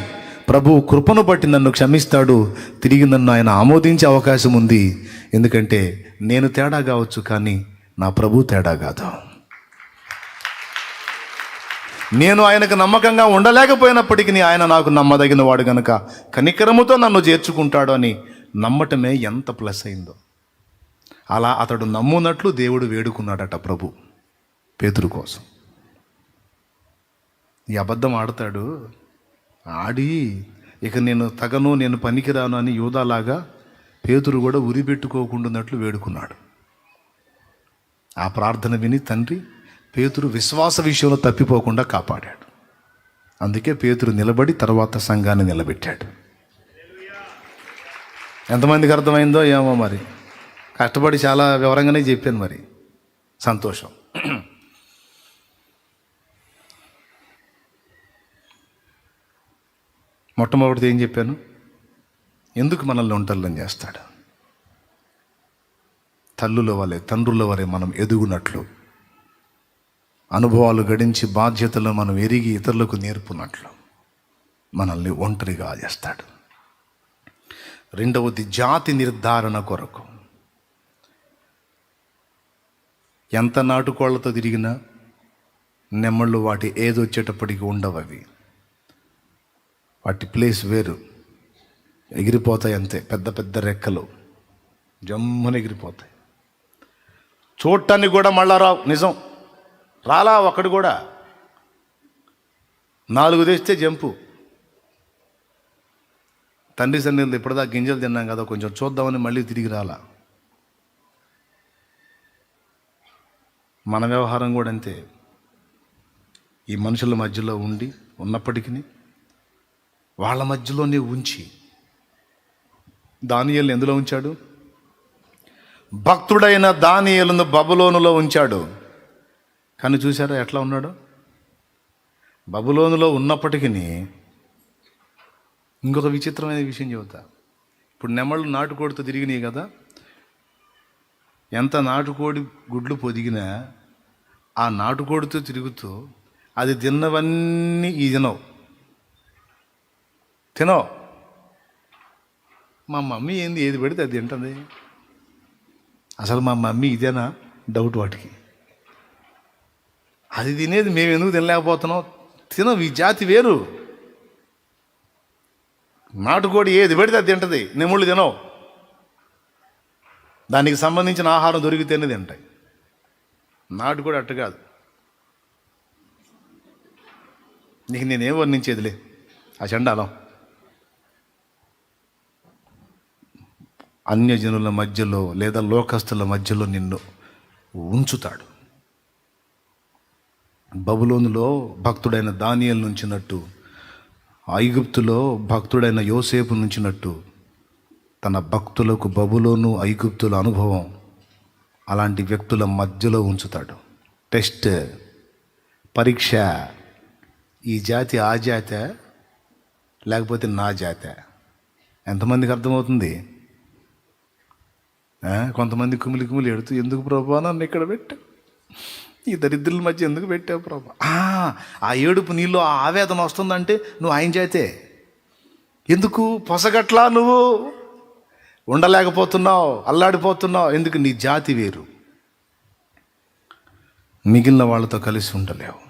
ప్రభువు కృపను బట్టి నన్ను క్షమిస్తాడు, తిరిగి నన్ను ఆయన ఆమోదించే అవకాశం ఉంది. ఎందుకంటే నేను తేడా కావచ్చు కానీ నా ప్రభు తేడా కాదు. నేను ఆయనకు నమ్మకంగా ఉండలేకపోయినప్పటికీ ఆయన నాకు నమ్మదగిన వాడు గనుక కనికరముతో నన్ను చేర్చుకుంటాడు అని నమ్మటమే ఎంత ప్లస్ అయిందో. అలా అతడు నమ్మునట్లు దేవుడు వేడుకున్నాడట ప్రభు పేతురు కోసం. ఈ అబద్ధం ఆడతాడు, ఆడి ఇక నేను తగను, నేను పనికిరాను అని యూదాలాగా పేతురు కూడా ఉరిపెట్టుకోకుండాన్నట్లు వేడుకున్నాడు. ఆ ప్రార్థన విని తండ్రి పేతురు విశ్వాస విషయంలో తప్పిపోకుండా కాపాడాడు. అందుకే పేతురు నిలబడి తర్వాత సంఘాన్ని నిలబెట్టాడు. ఎంతమందికి అర్థమైందో ఏమో, మరి కష్టపడి చాలా వివరంగానే చెప్పాను. మరి సంతోషం. మొట్టమొదటిది ఏం చెప్పాను? ఎందుకు మనల్ని ఒంటరిని చేస్తాడు? తల్లుల వలె, తండ్రుల వలె మనం ఎదుగునట్లు, అనుభవాలు గడించి బాధ్యతలు మనం ఎరిగి ఇతరులకు నేర్పునట్లు మనల్ని ఒంటరిగా చేస్తాడు. రెండవది జాతి నిర్ధారణ కొరకు. ఎంత నాటుకోళ్లతో తిరిగినా నెమ్మళ్ళు వాటి ఏదొచ్చేటప్పటికి ఉండవు. అవి వాటి ప్లేస్ వేరు, ఎగిరిపోతాయి అంతే. పెద్ద పెద్ద రెక్కలు జమ్మున ఎగిరిపోతాయి. చూడటానికి కూడా మళ్ళా రావు. నిజం, రాలా ఒక్కడు కూడా. 4 తెస్తే జంపు. తండ్రి సన్నిధిలో ఇప్పటిదా గింజలు తిన్నాం కదా, కొంచెం చూద్దామని మళ్ళీ తిరిగి రాలా. మన వ్యవహారం కూడా అంతే. ఈ మనుషుల మధ్యలో ఉన్నప్పటికీ వాళ్ళ మధ్యలోనే ఉంచి దానియేలును ఎందులో ఉంచాడు? భక్తుడైన దానియేలును బబులోనులో ఉంచాడు. కానీ చూసారా ఎట్లా ఉన్నాడు? బబులోనులో ఉన్నప్పటికీ ఇంకొక విచిత్రమైన విషయం చెబుతా. ఇప్పుడు నెమళ్ళు నాటుకోడితో తిరిగినాయి కదా, ఎంత నాటుకోడి గుడ్లు పొదిగినా ఆ నాటుకోడితో తిరుగుతూ అది తిన్నవన్నీ ఈ తినవు. మా మమ్మీ ఏంది ఏది పెడితే అది తింటుంది. అసలు మా మమ్మీ ఇదేనా డౌట్ వాటికి. అది తినేది మేము ఎందుకు తినలేకపోతున్నాం? తినవు. ఈ జాతి వేరు. నాటుకోడి ఏది పెడితే అది తింటుంది, నెముళ్ళు తినవు. దానికి సంబంధించిన ఆహారం దొరికితేనే తింటాయి. నాటుకోడి అట్ట కాదు. నీకు నేనేం వర్ణించేదిలే ఆ చండాలం. అన్యజనుల మధ్యలో లేదా లోకస్తుల మధ్యలో నిన్ను ఉంచుతాడు. బబులోనులో భక్తుడైన దానియేలు నుంచినట్టు, ఐగుప్తులో భక్తుడైన యోసేపు నుంచినట్టు తన భక్తులకు బబులోను ఐగుప్తుల అనుభవం అలాంటి వ్యక్తుల మధ్యలో ఉంచుతాడు. టెస్ట్, పరీక్ష. ఈ జాతి ఆ జాత లేకపోతే నా జాత? ఎంతమందికి అర్థమవుతుంది? కొంతమంది కుమిలి ఎడుతూ, ఎందుకు ప్రభా నన్ను ఇక్కడ పెట్టావు, ఈ దరిద్రుల మధ్య ఎందుకు పెట్టావు ప్రభా? ఆ ఏడుపు నీళ్ళు ఆ ఆవేదన వస్తుందంటే నువ్వు ఆయన చేతే. ఎందుకు పొసగట్లా నువ్వు ఉండలేకపోతున్నావు, అల్లాడిపోతున్నావు? ఎందుకు? నీ జాతి వేరు, మిగిలిన వాళ్ళతో కలిసి ఉండలేవు.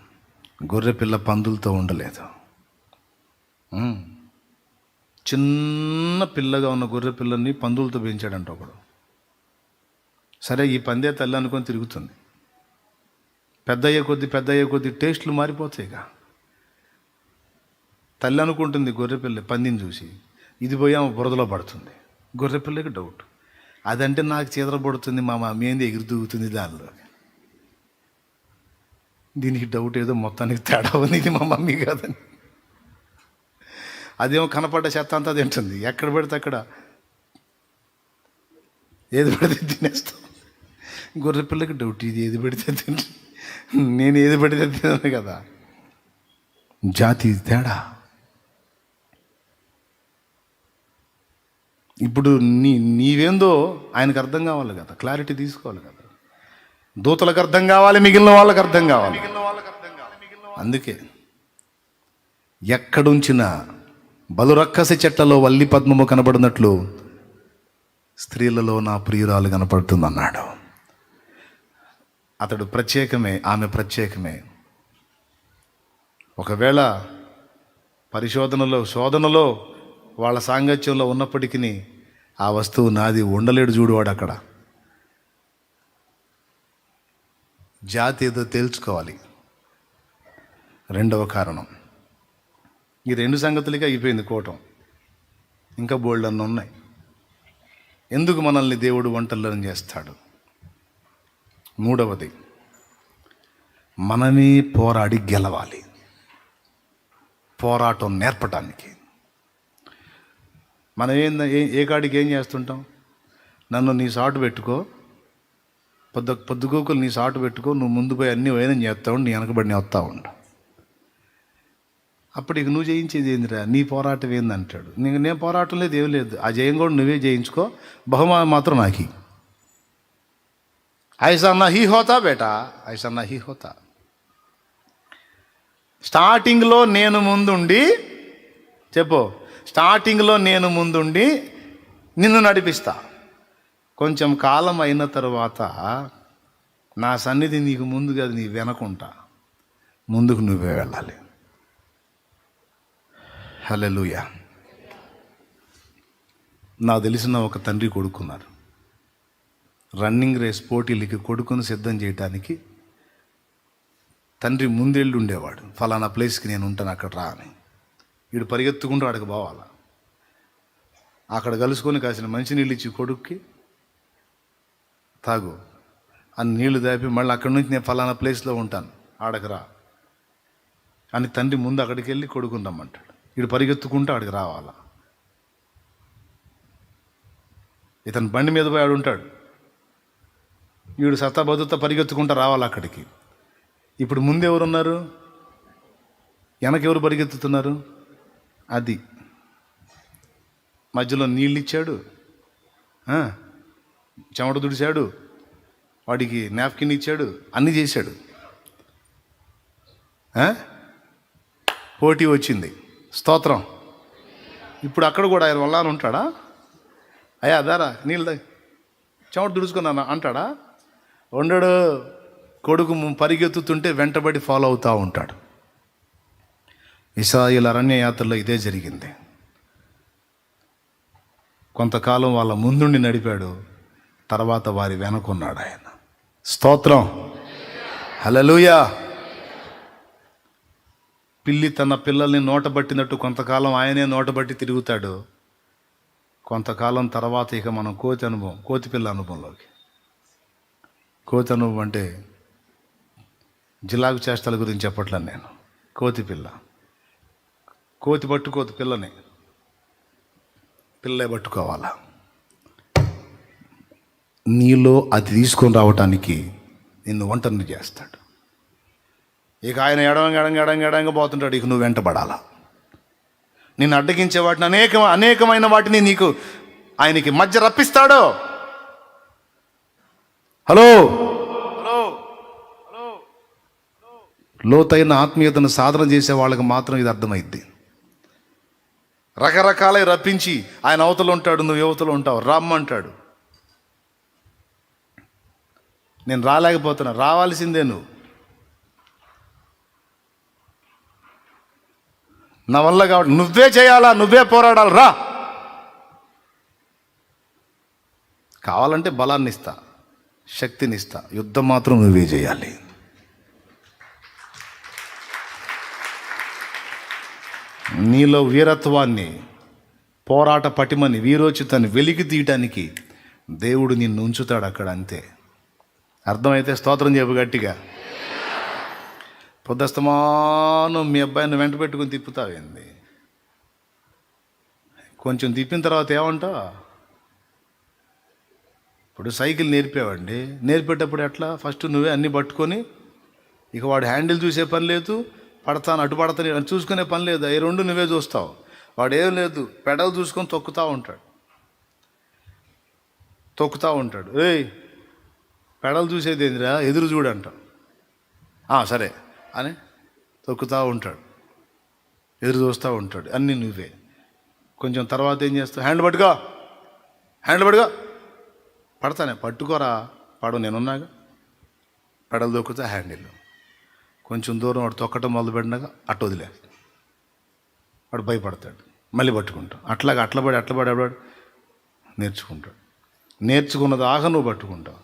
గొర్రెపిల్ల పందులతో ఉండలేదు. చిన్న పిల్లగా ఉన్న గొర్రె పిల్లల్ని పందులతో పెంచాడంట ఒకడు. సరే, ఈ పందే తల్లి అనుకొని తిరుగుతుంది. పెద్ద అయ్యే కొద్దీ టేస్ట్లు మారిపోతాయిగా. తల్లి అనుకుంటుంది గొర్రెపిల్ల పందిని చూసి, ఇది పోయి ఆమె బురదలో పడుతుంది. గొర్రెపిల్లకి డౌట్, అదంటే నాకు చీదరపడుతుంది, మా మమ్మీ ఏంది ఎగురు దూగుతుంది దానిలో. దీనికి డౌట్ ఏదో మొత్తానికి తేడా ఉంది, ఇది మా మమ్మీ కాదని. అదేమో కనపడ్డ చెత్త అంతా తింటుంది, ఎక్కడ పడితే అక్కడ ఏది పడితే తినేస్తాం. గొర్రెపిల్లకి డౌట్, ఇది ఏది పడితే తింటు, నేను ఏది పడితే తిన్నాను కదా. జాతి తేడా. ఇప్పుడు నీవేందో ఆయనకు అర్థం కావాలి కదా, క్లారిటీ తీసుకోవాలి కదా. దూతలకు అర్థం కావాలి, మిగిలిన వాళ్ళకి అర్థం కావాలి. అందుకే ఎక్కడుంచిన బలురక్కసి చెట్లలో వల్లి పద్మము కనబడినట్లు స్త్రీలలో నా ప్రియురాలు కనపడుతుందన్నాడు. అతడు ప్రత్యేకమే, ఆమె ప్రత్యేకమే. ఒకవేళ శోధనలో వాళ్ళ సాంగత్యంలో ఉన్నప్పటికీ ఆ వస్తువు నాది ఉండలేడు చూడువాడు అక్కడ. జాతి ఏదో తేల్చుకోవాలి. రెండవ కారణం, ఈ రెండు సంగతులకి అయిపోయింది కూటం. ఇంకా బోల్డ్ అన్న ఉన్నాయి. ఎందుకు మనల్ని దేవుడు ఒంటరిని చేస్తాడు? మూడవది, మనమే పోరాడి గెలవాలి. పోరాటం నేర్పటానికి. మనం ఏ కాడికి ఏం చేస్తుంటాం? నన్ను నీ సాటు పెట్టుకో, పొద్దుగోకులు నీ సాటు పెట్టుకో, నువ్వు ముందు పోయి అన్నీ వైనం చేస్తావు, నీ వెనకబడిని వస్తూ ఉంటావు. అప్పుడు ఇక నువ్వు జయించేది ఏందిరా, నీ పోరాటం ఏందంటాడు. నేను పోరాటం లేదు, ఏం లేదు, ఆ జయం కూడా నువ్వే జయించుకో, బహుమానం మాత్రం నాకి. ఐసా నహీ హోతా బేటా, ఐసా నహీ హోతా. స్టార్టింగ్లో నేను ముందుండి నిన్ను నడిపిస్తా. కొంచెం కాలం అయిన తర్వాత నా సన్నిధి నీకు ముందు కాదు, నీ వెనకుంటా, ముందుకు నువ్వే వెళ్ళాలి. హల్లెలూయా. నాకు తెలిసిన ఒక తండ్రి కొడుకున్నారు. రన్నింగ్ రేస్ పోటీలకి కొడుకును సిద్ధం చేయడానికి తండ్రి ముందెళ్ళి ఉండేవాడు. ఫలానా ప్లేస్కి నేను ఉంటాను, అక్కడ రా అని. వీడు పరిగెత్తుకుంటూ అక్కడికి పోవాలా. అక్కడ కలుసుకొని కాసిన మంచినీళ్ళు ఇచ్చి కొడుక్కి తాగు అని నీళ్లు దాపి మళ్ళీ అక్కడి నుంచి నేను ఫలానా ప్లేస్లో ఉంటాను, ఆడకు రా అని తండ్రి ముందు అక్కడికి వెళ్ళి కొడుకుని రమ్మంటాడు. వీడు పరిగెత్తుకుంటూ ఆడికి రావాలా. ఇతను బండి మీద పోయి ఆడుంటాడు, వీడు సత్తాబదుతా పరిగెత్తుకుంటూ రావాలి అక్కడికి. ఇప్పుడు ముందెవరున్నారు, వెనకెవరు పరిగెత్తుతున్నారు? అది మధ్యలో నీళ్ళు ఇచ్చాడు, చెమట తుడిచాడు, వాడికి నాప్కిన్ ఇచ్చాడు, అన్నీ చేశాడు. పోటీ వచ్చింది, స్తోత్రం. ఇప్పుడు అక్కడ కూడా ఆయన వల్ల ఉంటాడా? అయ్యా అదారా నీళ్ళు చెమట తుడుచుకున్నాను అంటాడా? ఉండడు. కొడుకు పరిగెత్తుతుంటే వెంటబడి ఫాలో అవుతూ ఉంటాడు. ఇశ్రాయేలు అరణ్య యాత్రలో ఇదే జరిగింది. కొంతకాలం వాళ్ళ ముందుండి నడిపాడు, తర్వాత వారి వెనకున్నాడు ఆయన. స్తోత్రం, హల్లెలూయా. పిల్లి తన పిల్లల్ని నోటబట్టినట్టు కొంతకాలం ఆయనే నోటబట్టి తిరుగుతాడు. కొంతకాలం తర్వాత ఇక మనం కోతి పిల్ల అనుభవంలోకి. కోతి అనుభవం అంటే జిలాగు చేష్టల గురించి చెప్పట్లేదు నేను. కోతి పిల్ల, కోతి పట్టుకోదు పిల్లని, పిల్లే పట్టుకోవాలా. నీలో అది తీసుకొని రావటానికి నిన్ను ఒంటరిని చేస్తాడు. ఇక ఆయన ఎడంగా పోతుంటాడు, ఇక నువ్వు వెంటబడాలా. నిన్ను అడ్డగించే వాటిని అనేకమైన వాటిని నీకు ఆయనకి మధ్య రప్పిస్తాడు. హలో, లోతైన ఆత్మీయతను సాధన చేసే వాళ్ళకి మాత్రం ఇది అర్థమైద్ది. రకరకాలై రప్పించి ఆయన అవతల ఉంటాడు, నువ్వు యువతలు ఉంటావు, రమ్మంటాడు. నేను రాలేకపోతున్నా, రావాల్సిందే నువ్వు. నా వల్ల కాబట్టి నువ్వే చేయాలా, నువ్వే పోరాడాలి, రా. కావాలంటే బలాన్ని ఇస్తా, శక్తిని ఇస్తా, యుద్ధం మాత్రం నువ్వే చేయాలి. నీలో వీరత్వాన్ని, పోరాట పటిమని, వీరోచితాన్ని వెలికి తీయటానికి దేవుడు నిన్ను ఉంచుతాడు అక్కడ, అంతే. అర్థమైతే స్తోత్రం చెప్పు గట్టిగా. పొద్దుస్తమానం మీ అబ్బాయిని వెంట పెట్టుకుని తిప్పుతావేంది? కొంచెం తిప్పిన తర్వాత ఏమంటావు? ఇప్పుడు సైకిల్ నేర్పేవాడిని, నేర్పేటప్పుడు ఎట్లా? ఫస్ట్ నువ్వే అన్నీ పట్టుకొని, ఇక వాడు హ్యాండిల్ చూసే పని లేదు, పడతాను అటు పడతాను అని చూసుకునే పని లేదు, అవి రెండు నువ్వే చూస్తావు. వాడు ఏం లేదు, పెడల్ చూసుకొని తొక్కుతూ ఉంటాడు. ఏయ్ పెడల్ చూసేది ఏందిరా, ఎదురు చూడంటావు. సరే అని తొక్కుతూ ఉంటాడు, ఎదురు చూస్తూ ఉంటాడు, అన్నీ నువ్వే. కొంచెం తర్వాత ఏం చేస్తావు? హ్యాండ్ పట్టుకో పడతానే, పట్టుకోరా, పడవు, నేనున్నాగా. పెడలు తొక్కుతా, హ్యాండిల్. కొంచెం దూరం వాడు తొక్కటం మొదలుపెట్టినాక అట్టు వదిలే, వాడు భయపడతాడు, మళ్ళీ పట్టుకుంటావు. అట్లబడి నేర్చుకుంటాడు. నేర్చుకున్నది ఆగ నువ్వు పట్టుకుంటావు.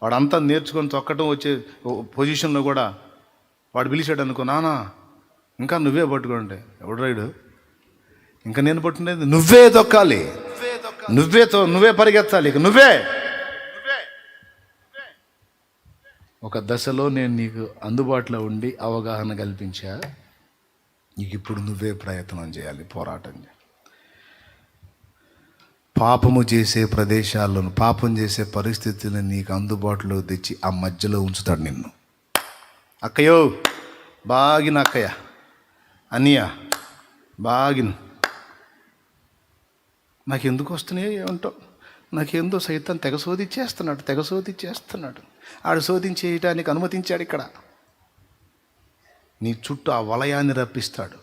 వాడు అంతా నేర్చుకొని తొక్కటం వచ్చే పొజిషన్లో కూడా వాడు పిలిచాడు అనుకో, నానా ఇంకా నువ్వే పట్టుకుంటే, ఎవడు రైడు, ఇంకా నేను పట్టుకునేది నువ్వే తొక్కాలి, నువ్వే పరిగెత్తాలి, ఇక నువ్వే. ఒక దశలో నేను నీకు అందుబాటులో ఉండి అవగాహన కల్పించా, నీకు ఇప్పుడు నువ్వే ప్రయత్నం చేయాలి, పోరాటం చేయాలి. పాపము చేసే ప్రదేశాలను, పాపం చేసే పరిస్థితులను నీకు అందుబాటులో తెచ్చి ఆ మధ్యలో ఉంచుతాడు నిన్ను. అక్కయ్యో బాగిన అక్కయ్య, అన్నయ్య బాగిన, నాకెందుకు వస్తున్నాయో ఏమంటావు, నాకేందో సైతం తెగ శోధించేస్తున్నాడు. ఆడు శోధించేయటానికి అనుమతించాడు ఇక్కడ. నీ చుట్టూ ఆ వలయాన్ని రప్పిస్తాడు.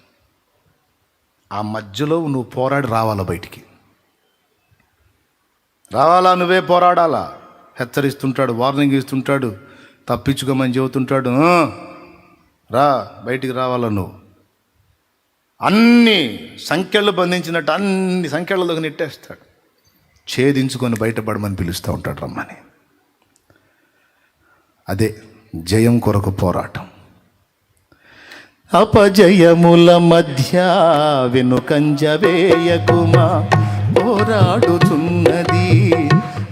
ఆ మధ్యలో నువ్వు పోరాడి రావాలా, బయటికి రావాలా, నువ్వే పోరాడాలా. హెచ్చరిస్తుంటాడు, వార్నింగ్ ఇస్తుంటాడు, తప్పించుకోమని చెబుతుంటాడు. రా, బయటికి రావాలా నువ్వు. అన్ని సంఖ్యలు బంధించినట్టు అన్ని సంఖ్యలలోకి నెట్టేస్తాడు. ఛేదించుకొని బయటపడమని పిలుస్తూ ఉంటాడు, రమ్మని. అదే జయం కొరకు పోరాటం. అపజయముల మధ్య వెనుకంజ వేయకుమా, పోరాడుచున్నది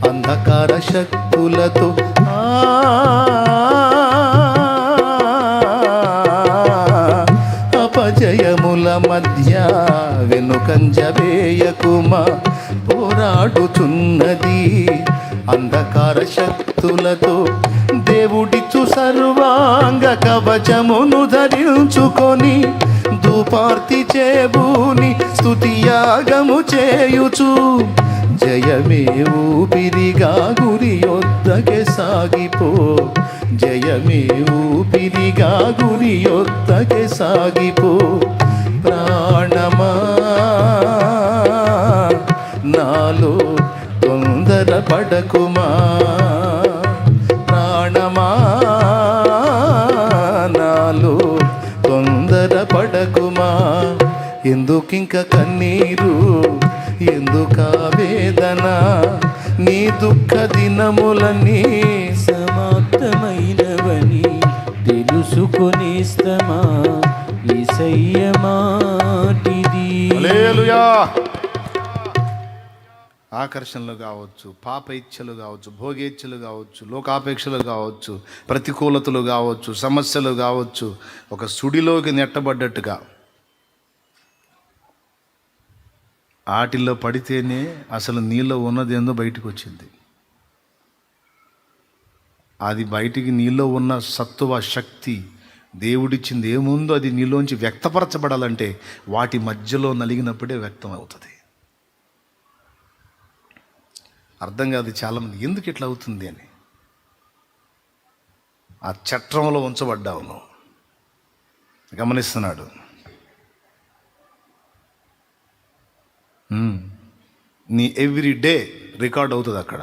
అంధకార శక్తులతో. అపజయముల మధ్య వెనుకంజ వేయకుమా, పోరాడుచున్నది అంధకార శక్తులతో. దేవుడిచ్చు సర్వాంగ కవచమును ధరించుకొని, ధూపార్తి చేబూని స్తుతియాగము చేయుచు, జయమే ఊపిరిగా గురి యొద్దకే సాగిపో, జయమే ఊపిరిగా గురి యొద్దకే సాగిపో. ప్రాణమా నాలో తొందర పడకుమా, ప్రాణమా నాలో తొందర పడకుమా. ఎందుకింక కన్నీరు, ఎందుకా వేదన, నీ దుఃఖ దినములన్నీ సమాప్తమైనవని తెలుసుకొనేస్తమా, యేసయ్య మాటిది. హల్లెలూయా. ఆకర్షణలు కావచ్చు, పాప ఇచ్ఛలు కావచ్చు, భోగేచ్ఛలు కావచ్చు, లోకాపేక్షలు కావచ్చు, ప్రతికూలతలు కావచ్చు, సమస్యలు కావచ్చు, ఒక సుడిలోకి నెట్టబడ్డట్టుగా ఆటిల్లో పడితేనే అసలు నీలో ఉన్నదేందో బయటకు వచ్చింది. అది బయటికి నీలో ఉన్న సత్తువ శక్తి, దేవుడిచ్చింది ఏముందో అది నీలోంచి వ్యక్తపరచబడాలంటే వాటి మధ్యలో నలిగినప్పుడే వ్యక్తం అవుతుంది. అర్థం కాదు చాలామంది, ఎందుకు ఇట్లా అవుతుంది అని. ఆ చట్రంలో ఉంచబడ్డావు నువ్వు. గమనిస్తున్నాడు. నీ ఎవ్రీ డే రికార్డ్ అవుతుంది అక్కడ,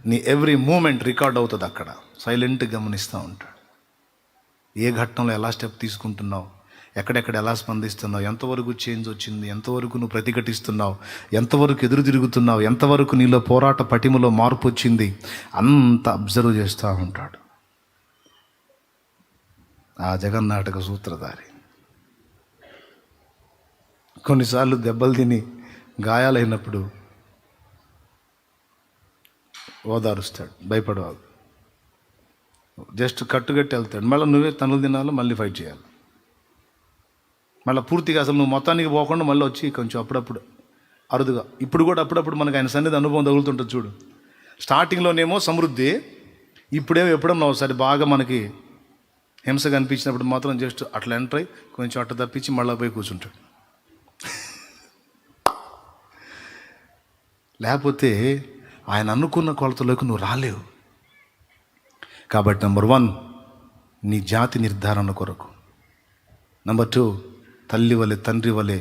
నీ ఎవ్రీ మూమెంట్ రికార్డ్ అవుతుంది అక్కడ. సైలెంట్గా గమనిస్తూ ఉంటాడు. ఏ ఘట్టంలో ఎలా స్టెప్ తీసుకుంటున్నావు, ఎక్కడెక్కడ ఎలా స్పందిస్తున్నావు, ఎంతవరకు చేంజ్ వచ్చింది, ఎంతవరకు నువ్వు ప్రతిఘటిస్తున్నావు, ఎంతవరకు ఎదురు తిరుగుతున్నావు, ఎంతవరకు నీలో పోరాట పటిమలో మార్పు వచ్చింది, అంత అబ్జర్వ్ చేస్తూ ఉంటాడు ఆ జగన్నాటక సూత్రధారి. కొన్నిసార్లు దెబ్బలు తిని గాయాలైనప్పుడు ఓదారుస్తాడు, భయపడవాడు, జస్ట్ కట్టుగట్టి వెళ్తాడు. మళ్ళీ నువ్వే తనులు తినాలి, మళ్ళీ ఫైట్ చేయాలి. మళ్ళీ పూర్తిగా అసలు నువ్వు మొత్తానికి పోకుండా మళ్ళీ వచ్చి కొంచెం అప్పుడప్పుడు అరుదుగా, ఇప్పుడు కూడా అప్పుడప్పుడు మనకు ఆయన సన్నిధి అనుభవం తగులుతుంటుంది చూడు. స్టార్టింగ్లోనేమో సమృద్ధి, ఇప్పుడేమో ఎప్పుడన్నా ఒకసారి బాగా మనకి హింసగా అనిపించినప్పుడు మాత్రం జస్ట్ అట్లా ఎంటర్ అయ్యి కొంచెం అట్లా తప్పించి మళ్ళీ పోయి కూర్చుంటాడు. లేకపోతే ఆయన అనుకున్న కొలతలోకి నువ్వు రాలేవు. కాబట్టి నెంబర్ 1 నీ జాతి నిర్ధారణ కొరకు, నెంబర్ 2 తల్లి వలె తండ్రి వలె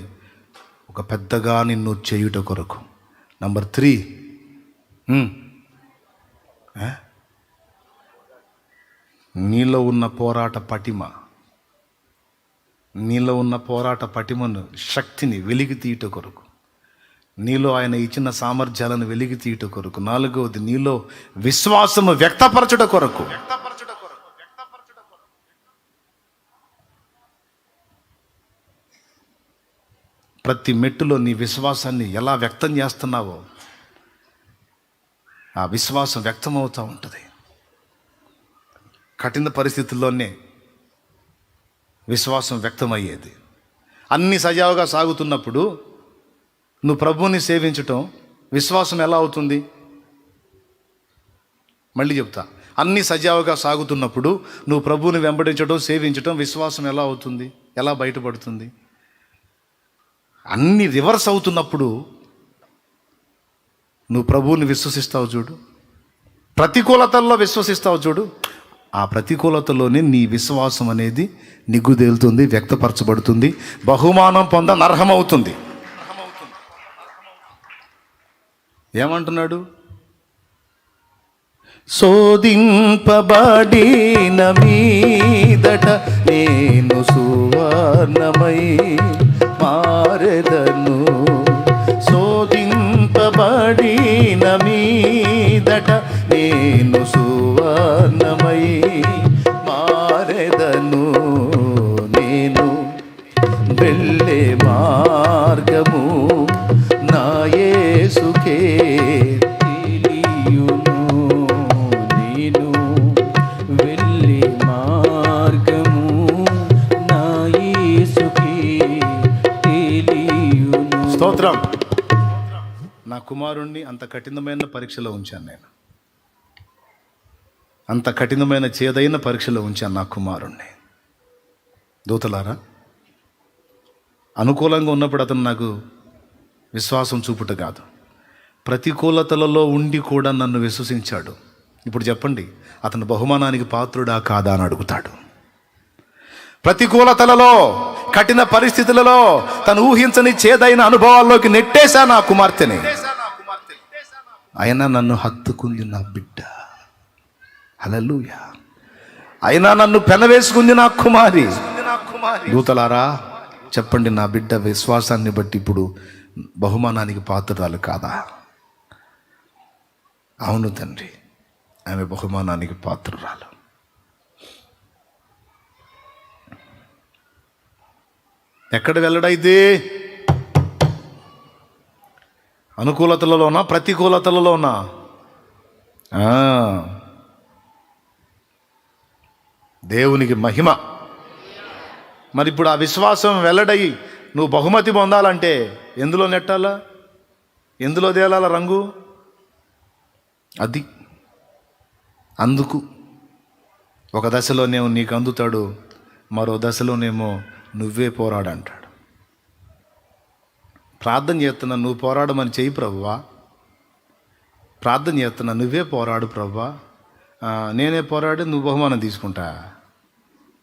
ఒక పెద్దగా నిన్ను చేయుట కొరకు, నెంబర్ 3 నీలో ఉన్న పోరాట పటిమ, నీలో ఉన్న పోరాట పటిమను శక్తిని వెలికి తీయుట కొరకు, నీలో ఆయన ఇచ్చిన సామర్థ్యాలను వెలికి తీయుట కొరకు, 4వది నీలో విశ్వాసము వ్యక్తపరచుట కొరకు. ప్రతి మెట్టులో నీ విశ్వాసాన్ని ఎలా వ్యక్తం చేస్తున్నావో ఆ విశ్వాసం వ్యక్తమవుతూ ఉంటుంది. కఠిన పరిస్థితుల్లోనే విశ్వాసం వ్యక్తమయ్యేది. అన్ని సజావుగా సాగుతున్నప్పుడు నువ్వు ప్రభువుని సేవించటం విశ్వాసం ఎలా అవుతుంది? మళ్ళీ చెప్తా, అన్ని సజావుగా సాగుతున్నప్పుడు నువ్వు ప్రభువుని వెంబడించడం సేవించటం విశ్వాసం ఎలా అవుతుంది, ఎలా బయటపడుతుంది? అన్ని రివర్స్ అవుతున్నప్పుడు నువ్వు ప్రభువుని విశ్వసిస్తావు చూడు, ప్రతికూలతల్లో విశ్వసిస్తావు చూడు, ఆ ప్రతికూలతలోనే నీ విశ్వాసం అనేది నిగ్గుదేలుతుంది, వ్యక్తపరచబడుతుంది, బహుమానం పొందనర్హమవుతుంది. ఏమంటున్నాడు? శోధింపబడిన మీదట నేను సువర్ణమై మారెదను. శోధింపబడిన మీదట నేను సువర్ణమై మారెదను. నేను వెళ్ళే మార్గము నా యేసుకే తెలియును. నేను వెళ్ళే మార్గము నా యేసుకే తెలియును. స్తోత్రం. నా కుమారుణ్ణి అంత కఠినమైన పరీక్షలో ఉంచాను నేను, అంత కఠినమైన చేదైన పరీక్షలో ఉంచాను నా కుమారుణ్ణి. దూతలారా, అనుకూలంగా ఉన్నప్పుడు అతను నాకు విశ్వాసం చూపుట కాదు, ప్రతికూలతలలో ఉండి కూడా నన్ను విశ్వసించాడు. ఇప్పుడు చెప్పండి, అతను బహుమానానికి పాత్రుడా కాదా అని అడుగుతాడు. ప్రతికూలతలలో, కఠిన పరిస్థితులలో తను ఊహించని చేదైన అనుభవాల్లోకి నెట్టేశా నా కుమార్తెని. అయినా నన్ను హత్తుకుంది నా బిడ్డ. హల్లెలూయా. అయినా నన్ను పెనవేసుకుంది నా కుమారి. దూతలారా చెప్పండి, నా బిడ్డ విశ్వాసాన్ని బట్టి ఇప్పుడు బహుమానానికి పాత్రురాలు కాదా? అవును తండ్రి, ఆమె బహుమానానికి పాత్రురాలు. ఎక్కడ వెళ్ళడైతే? అనుకూలతలలోనా ప్రతికూలతలలోనా? దేవునికి మహిమ. మరి ఇప్పుడు ఆ విశ్వాసం వెల్లడయి నువ్వు బహుమతి పొందాలంటే ఎందులో నెట్టాలా, ఎందులో తేలాల రంగు? అది అందుకు ఒక దశలోనేమో నీకు అందుతాడు, మరో దశలోనేమో నువ్వే పోరాడంటాడు. ప్రార్థన చేస్తున్నా, నువ్వు పోరాడమని చెయ్యి ప్రభువా. ప్రార్థన చేస్తున్నా, నువ్వే పోరాడు ప్రభువా. నేనే పోరాడి నువ్వు బహుమానం తీసుకుంటా.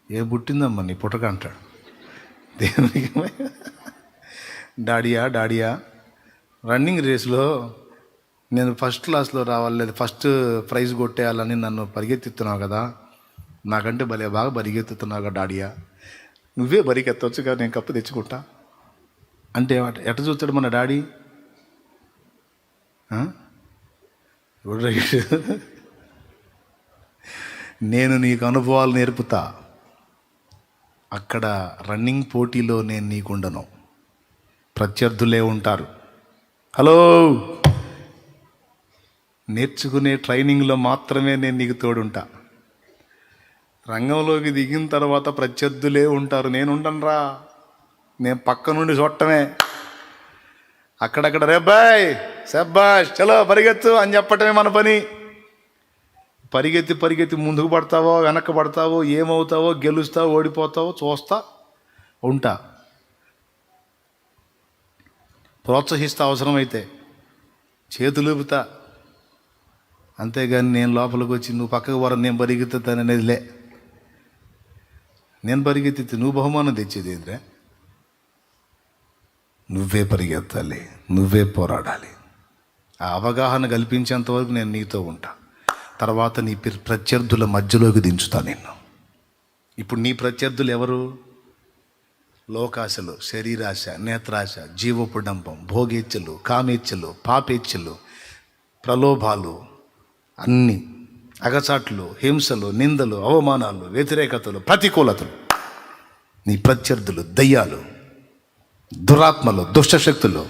ఏ పుట్టిందమ్మా నీ పుట్టక అంటాడు. దేవునికి డాడియా రన్నింగ్ రేస్లో నేను ఫస్ట్ క్లాస్లో రావాలి లేదా ఫస్ట్ ప్రైజ్ కొట్టేయాలని నన్ను పరిగెత్తిస్తున్నావు కదా, నాకంటే భలే బాగా పరిగెత్తుతున్నావు కదా డాడియా, నువ్వే పరిగెత్తవచ్చు కదా, నేను కప్పు తెచ్చుకుంటా అంటే ఎట్ట చూస్తాడు మన డాడీ? నేను నీకు అనుభవాలు నేర్పుతా, అక్కడ రన్నింగ్ పోటీలో నేను నీకుండను, ప్రత్యర్థులే ఉంటారు. హలో, నేర్చుకునే ట్రైనింగ్లో మాత్రమే నేను నీకు తోడుంటా. రంగంలోకి దిగిన తర్వాత ప్రత్యర్థులే ఉంటారు, నేను ఉండనురా, నేను పక్క నుండి చూడటమే. అక్కడక్కడ రేబాయ్ శబ్బాష్ చలో పరిగెత్తు అని చెప్పటమే మన పని. పరిగెత్తి పరిగెత్తి ముందుకు పడతావో వెనక్కి పడతావో, ఏమవుతావో, గెలుస్తావో ఓడిపోతావో చూస్తా ఉంటా, ప్రోత్సహిస్తా, అవసరమైతే చేతులూపుతా. అంతేగాని నేను లోపలికి వచ్చి నువ్వు పక్కకు వర నేను పరిగెత్తుతాను అనేది లే. నేను పరిగెత్తితే నువ్వు బహుమానం తెచ్చేది ఏంద్రా? నువ్వే పరిగెత్తాలి, నువ్వే పోరాడాలి. ఆ అవగాహన కల్పించేంత వరకు నేను నీతో ఉంటా. తర్వాత నీ ప్రత్యర్థుల మధ్యలోకి దించుతా నిన్ను. ఇప్పుడు నీ ప్రత్యర్థులు ఎవరు? లోకాశలు, శరీరాశ, నేత్రాశ, జీవపుడంబం, భోగేచ్ఛలు, కామేచ్ఛలు, పాపేచ్ఛలు, ప్రలోభాలు, అన్నీ అగచాట్లు, హింసలు, నిందలు, అవమానాలు, వ్యతిరేకతలు, ప్రతికూలతలు. నీ ప్రత్యర్థులు దయ్యాలు, దురాత్మలు, దుష్టశక్తులు,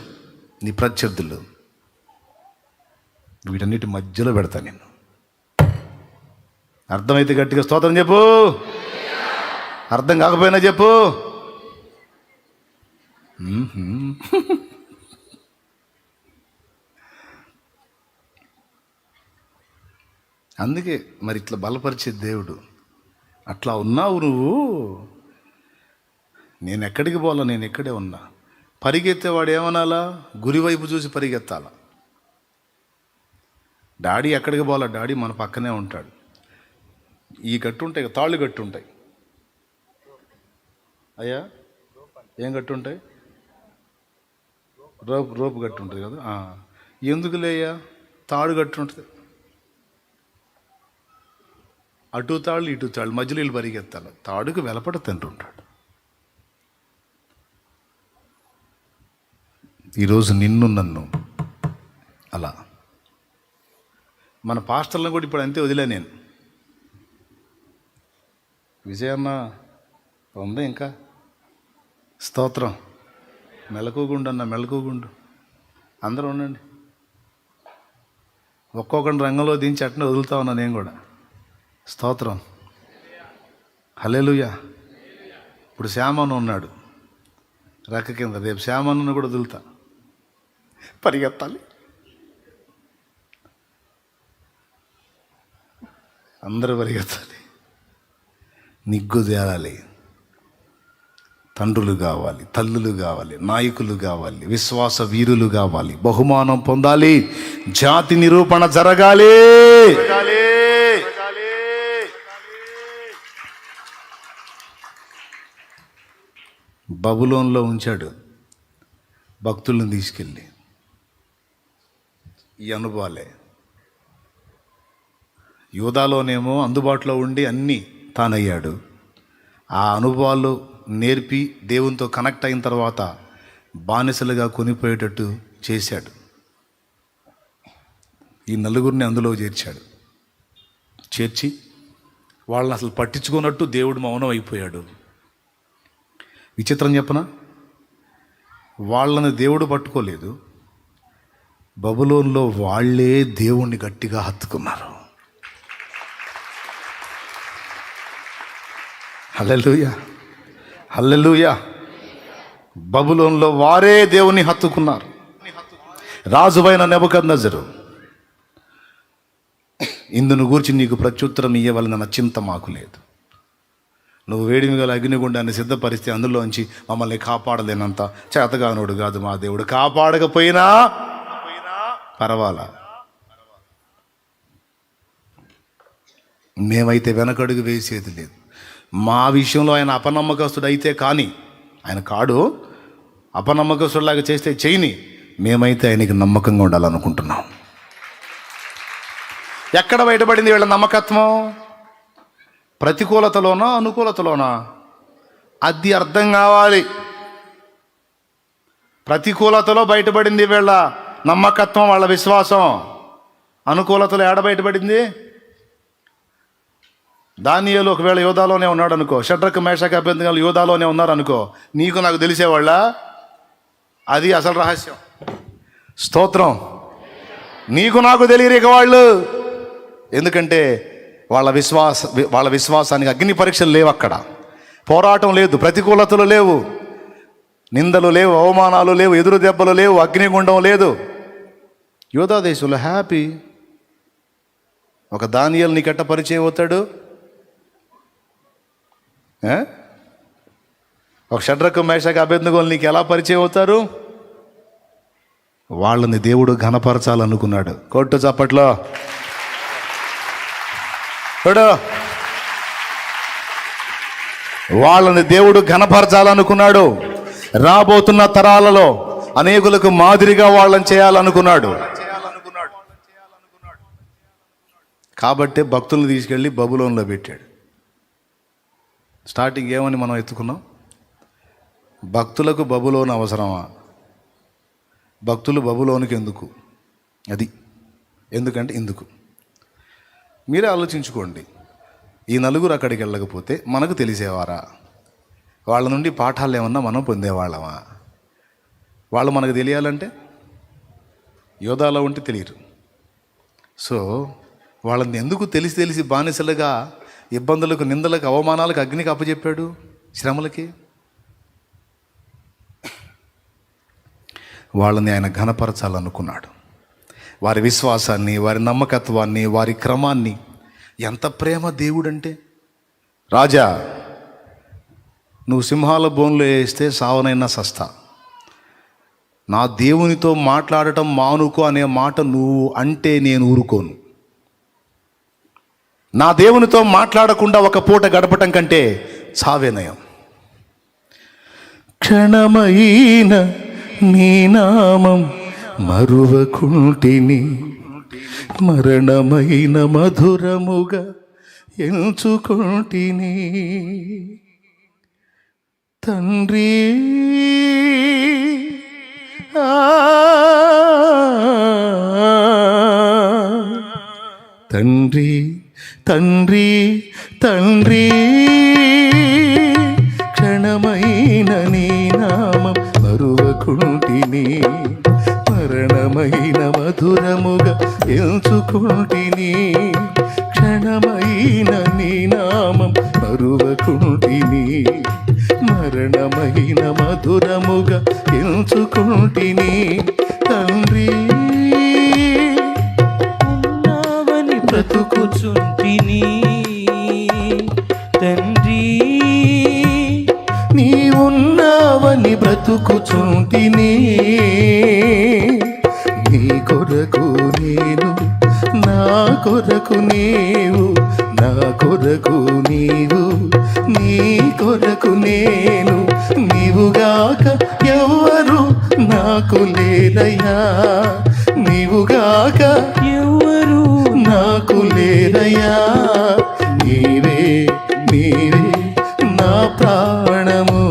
నీ ప్రత్యర్థులు. వీటన్నిటి మధ్యలో పెడతా నిన్ను. అర్థమైతే గట్టిగా స్తోత్రం చెప్పు, అర్థం కాకపోయినా చెప్పు. అందుకే మరి ఇట్లా బలపరిచే దేవుడు. అట్లా ఉన్నావు నువ్వు, నేను ఎక్కడికి పోలా, నేను ఎక్కడే ఉన్నా. పరిగెత్తేవాడు ఏమనాలా? గురివైపు చూసి పరిగెత్తాలా. డాడీ ఎక్కడికి పోలా, డాడీ మన పక్కనే ఉంటాడు. ఈ గట్టు ఉంటాయి, తాళ్ళు గట్టు ఉంటాయి. అయ్యా ఏం గట్టు ఉంటాయి? రోపు గట్టు ఉంటుంది కదా. ఎందుకు లేయ్యా, తాడు గట్టు ఉంటుంది. అటు తాళ్ళు ఇటు తాళ్ళు మధ్యలో వీళ్ళు పరిగెత్తాలి. తాడుకు వెలపడ తింటుంటాడు. ఈరోజు నిన్ను నన్ను అలా మన పాస్టర్లను కూడా ఇప్పుడు అంతే వదిలే నేను. విజయన్న ఉందా ఇంకా? స్తోత్రం. మెలకుగుండు అన్న, మెలకుగుండు. అందరూ ఉండండి. ఒక్కొక్కరిని రంగంలో దించి అట్నే వదులుతా ఉన్నా నేను కూడా. స్తోత్రం. హల్లెలూయా. ఇప్పుడు శ్యామను ఉన్నాడు రెక్క కింద, రేపు శ్యామను కూడా వదులుతా. పరిగెత్తాలి, అందరూ పరిగెత్తాలి. నిగ్గు తేలాలి. తండ్రులు కావాలి, తల్లులు కావాలి, నాయకులు కావాలి, విశ్వాస వీరులు కావాలి, బహుమానం పొందాలి, జాతి నిరూపణ జరగాలి. బబులోన్లో ఉంచాడు భక్తులను తీసుకెళ్ళి. ఈ అనుభవాలే. యూదాలోనేమో అందుబాటులో ఉండి అన్నీ తానయ్యాడు. ఆ అనుభవాలు నేర్పి దేవునితో కనెక్ట్ అయిన తర్వాత బానిసలుగా కొనిపోయేటట్టు చేశాడు. ఈ నలుగురిని అందులో చేర్చాడు. చేర్చి వాళ్ళని అసలు పట్టించుకున్నట్టు దేవుడు మౌనం అయిపోయాడు. విచిత్రం చెప్పనా? వాళ్ళని దేవుడు పట్టుకోలేదు, బబులోన్లో వాళ్ళే దేవుణ్ణి గట్టిగా హత్తుకున్నారు. హల్లెలూయా, హల్లెలూయా. బబులోన్లో వారే దేవుని హత్తుకున్నారు. రాజువైన నెబుకద్నెజరు, ఇందును గూర్చి నీకు ప్రత్యుత్తరం ఇయ్యవలన చింత మాకు లేదు. నువ్వు వేడిమి గల అగ్నిగుండాన్ని సిద్ధపరిస్తే అందులోంచి మమ్మల్ని కాపాడలేనంత చేతగానోడు కాదు మా దేవుడు. కాపాడకపోయినా పర్వాలా, మేమైతే వెనకడుగు వేసేది లేదు. మా విషయంలో ఆయన అపనమ్మకస్తుడు అయితే కానీ, ఆయన కాడు, అపనమ్మకస్తుడిలాగా చేస్తే చేయని, మేమైతే ఆయనకి నమ్మకంగా ఉండాలనుకుంటున్నాం. ఎక్కడ బయటపడింది వీళ్ళ నమ్మకత్వం? ప్రతికూలతలోనా అనుకూలతలోనా? అది అర్థం కావాలి. ప్రతికూలతలో బయటపడింది వీళ్ళ నమ్మకత్వం, వాళ్ళ విశ్వాసం. అనుకూలతలో ఏడ బయటపడింది? దానియేలు ఒకవేళ యోధాలోనే ఉన్నాడు అనుకో, షడ్రకు మేషకు అబేద్నెగోలు యోధాలోనే ఉన్నారనుకో, నీకు నాకు తెలిసేవాళ్ళ? అది అసలు రహస్యం. స్తోత్రం. నీకు నాకు తెలియరు ఇక వాళ్ళు. ఎందుకంటే వాళ్ళ విశ్వాసానికి అగ్ని పరీక్షలు లేవు, అక్కడ పోరాటం లేదు, ప్రతికూలతలు లేవు, నిందలు లేవు, అవమానాలు లేవు, ఎదురు దెబ్బలు లేవు, అగ్నిగుండం లేదు. యోధా దేశంలో హ్యాపీ. ఒక దానియేలు నీకెట్ట పరిచయం అవుతాడు? ఒక షడ్రకు మేషకు అబేద్నెగోలు నీకు ఎలా పరిచయం అవుతారు? వాళ్ళని దేవుడు ఘనపరచాలనుకున్నాడు. కొట్టు చప్పట్లో. వాళ్ళని దేవుడు ఘనపరచాలనుకున్నాడు. రాబోతున్న తరాలలో అనేకులకు మాదిరిగా వాళ్ళని చేయాలనుకున్నాడు. కాబట్టే భక్తులను తీసుకెళ్ళి బబులోన్లో పెట్టాడు. స్టార్టింగ్ ఏమని మనం ఎత్తుకున్నాం? భక్తులకు బబులోను అవసరమా? భక్తులు బబులోనికి ఎందుకు? అది ఎందుకంటే ఇందుకు. మీరే ఆలోచించుకోండి. ఈ నలుగురు అక్కడికి వెళ్ళకపోతే మనకు తెలిసేవారా? వాళ్ళ నుండి పాఠాలు ఏమన్నా మనం పొందేవాళ్ళమా? వాళ్ళు మనకు తెలియాలంటే యోధాలో ఉంటే తెలియరు. సో వాళ్ళని ఎందుకు తెలిసి బానిసలుగా ఇబ్బందులకు, నిందలకు, అవమానాలకు, అగ్నికి అప్పచెప్పాడు? శ్రమలకి. వాళ్ళని ఆయన ఘనపరచాలనుకున్నాడు. వారి విశ్వాసాన్ని, వారి నమ్మకత్వాన్ని, వారి క్రమాన్ని. ఎంత ప్రేమ దేవుడంటే! రాజా, నువ్వు సింహాల బోన్లో వేస్తే సావనైనా సస్తా, నా దేవునితో మాట్లాడటం మానుకో అనే మాట నువ్వు అంటే నేను ఊరుకోను. నా దేవునితో మాట్లాడకుండా ఒక పూట గడపటం కంటే చావే నయం. క్షణమైన నీ నామం మరువకుంటిని, మరణమైన మధురముగా ఎంచుకుంటిని. తండ్రి తండ్రి తండ్రి తండ్రి, క్షణమైన నీ నామం మరువకుంటిని, మరణమైన మధురముగా ఎంచుకుంటిని. క్షణమైన నీ నామం మరువకుంటిని, మరణమైన మధురముగా ఎంచుకుంటిని. తండ్రి ఉన్నావని బ్రతుకుచుంటిని, తండ్రి నీ ఉన్నావని బ్రతుకుచుంటిని. నీ కొరకు నేను, నా కొరకు నీవు, నా కొరకు నీవు, నీ కొరకు నేను. నీవుగాక ఎవరు నాకు లేరయ్యా, నీవుగాక ఎవరు నాకు లేరయ్యా. నీవే నీవే నా ప్రాణము,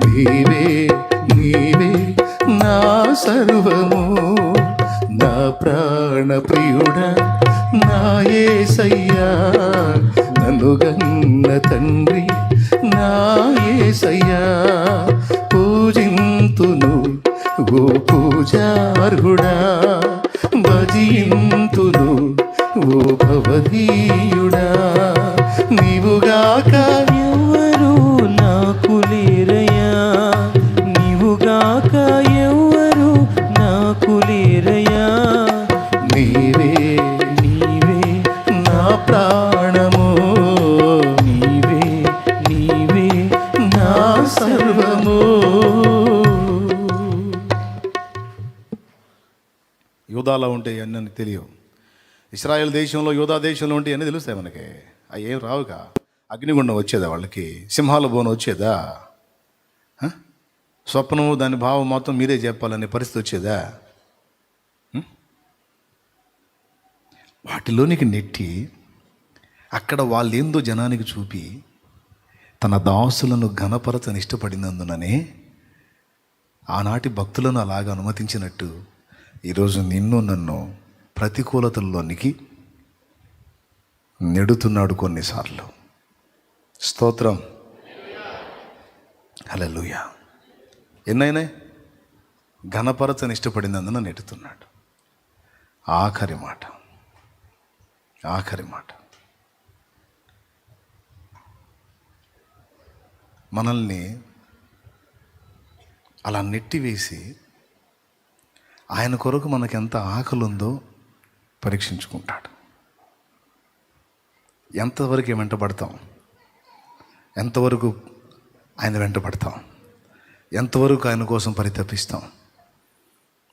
నీవే నీవే నా సర్వము. నా ప్రాణ ప్రియుడా నా యేసయ్యా, నన్ను గన్న తండ్రి నా యేసయ్యా. పూజింతును ఓ పూజార్హుడా, భజింతును ఓ భవదీయుడా. నీవుగాక ఎవరు నాకు లేరయ్యా, నీవుగాక ఎవరు నాకు లేరయ్యా. నీవే నీవే నా ప్రాణము, నీవే నీవే నా సర్వము. యూదాలో ఉంటే అన్నీ తెలియవు. ఇశ్రాయేల్ దేశంలో, యూదా దేశంలో ఉంటే అన్నీ తెలుస్తాయి మనకి. అవి ఏం రావుగా. అగ్నిగుండం వచ్చేదా వాళ్ళకి? సింహాల బోనం వచ్చేదా? స్వప్నము దాని భావం మొత్తం మీరే చెప్పాలనే పరిస్థితి వచ్చేదా? వాటిలోనికి నెట్టి అక్కడ వాళ్ళేందో జనానికి చూపి తన దాసులను ఘనపరచని ఇష్టపడినందుననే ఆనాటి భక్తులను అలాగ అనుమతించినట్టు ఈరోజు నిన్ను నన్ను ప్రతికూలతల్లోనికి నెడుతున్నాడు కొన్నిసార్లు. స్తోత్రం, హల్లెలూయా. ఎన్నైనా ఘనపరచని ఇష్టపడినందున నెట్టుతున్నాడు. ఆఖరి మాట మనల్ని అలా నెట్టివేసి ఆయన కొరకు మనకు ఎంత ఆకలి ఉందో పరీక్షించుకుంటాడు. ఎంతవరకు వెంటబడతాం, ఎంతవరకు ఆయన వెంటబడతాం, ఎంతవరకు ఆయన కోసం పరితపిస్తాం,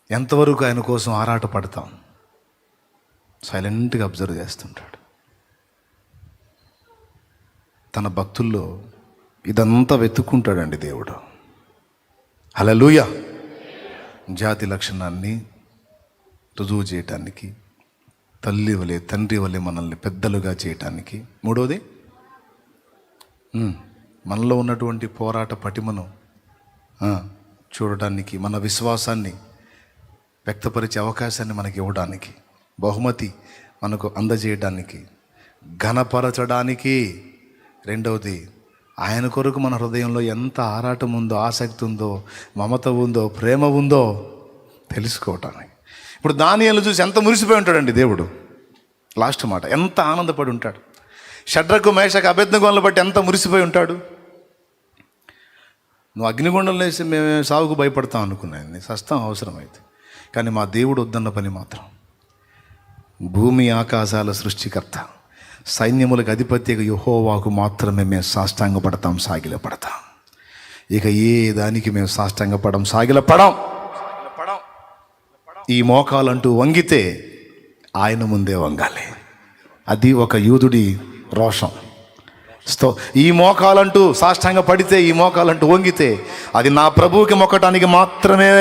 ఎంతవరకు ఆయన కోసం ఆరాటపడతాం. సైలెంట్గా అబ్జర్వ్ చేస్తుంటాడు. తన భక్తుల్లో ఇదంతా వెతుక్కుంటాడండి దేవుడు. హల్లెలూయా. జాతి లక్షణాన్ని రుజువు చేయటానికి, తల్లి వలె తండ్రి వలె మనల్ని పెద్దలుగా చేయటానికి. మూడోది, మనలో ఉన్నటువంటి పోరాట పటిమను చూడటానికి, మన విశ్వాసాన్ని వ్యక్తపరిచే అవకాశాన్ని మనకి ఇవ్వడానికి, బహుమతి మనకు అందజేయడానికి, ఘనపరచడానికి. రెండవది, ఆయన కొరకు మన హృదయంలో ఎంత ఆరాటం ఉందో, ఆసక్తి ఉందో, మమత ఉందో, ప్రేమ ఉందో తెలుసుకోవటానికి. ఇప్పుడు దానియేలు చూసి ఎంత మురిసిపోయి ఉంటాడండి దేవుడు. లాస్ట్ మాట, ఎంత ఆనందపడి ఉంటాడు. షడ్రకు మేషకు అబేద్నెగోలను బట్టి ఎంత మురిసిపోయి ఉంటాడు. నువ్వు అగ్నిగుండంలో వేసి మేము సాగుకు భయపడతాం అనుకున్నాను, నీ సస్తం అవసరమైతే. కానీ మా దేవుడు వద్దన్న పని మాత్రం, భూమి ఆకాశాల సృష్టికర్త, సైన్యములకు అధిపత్యగా యెహోవాకు మాత్రమే మేము సాష్టాంగపడతాం, సాగిలపడతాం. ఇక ఏ దానికి మేము సాష్టాంగపడం, సాగిలపడం. ఈ మోకాలంటూ వంగితే ఆయన ముందే వంగాలి. అది ఒక యూదుడి రోషం. ఈ మోకాలంటూ సాష్టాంగ పడితే, ఈ మోకాలంటూ వంగితే అది నా ప్రభువుకి మొక్కటానికి మాత్రమే.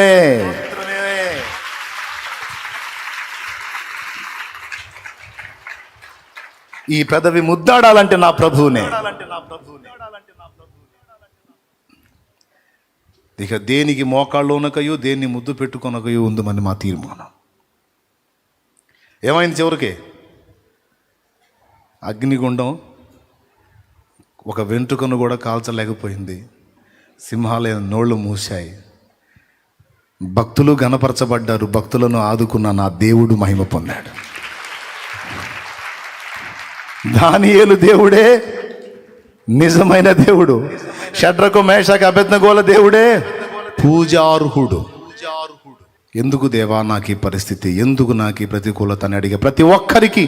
ఈ పెదవి ముద్దాడాలంటే నా ప్రభువునే. ఇక దేనికి మోకాళ్ళలోనకయో దేన్ని ముద్దు పెట్టుకొనకయో ఉందమని మా తీర్మానం. ఏమైంది చివరికి? అగ్నిగుండం ఒక వెంట్రుకను కూడా కాల్చలేకపోయింది. సింహాలయ నోళ్ళు మూశాయి. భక్తులు ఘనపరచబడ్డారు. భక్తులను ఆదుకున్న నా దేవుడు మహిమ పొందాడు. దానియేలు దేవుడే నిజమైన దేవుడు. షడ్రకు మేషకు అబేద్నెగోల దేవుడే పూజార్హుడు. ఎందుకు దేవా నాకు ఈ పరిస్థితి, ఎందుకు నాకు ఈ ప్రతికూలత అని అడిగే ప్రతి ఒక్కరికి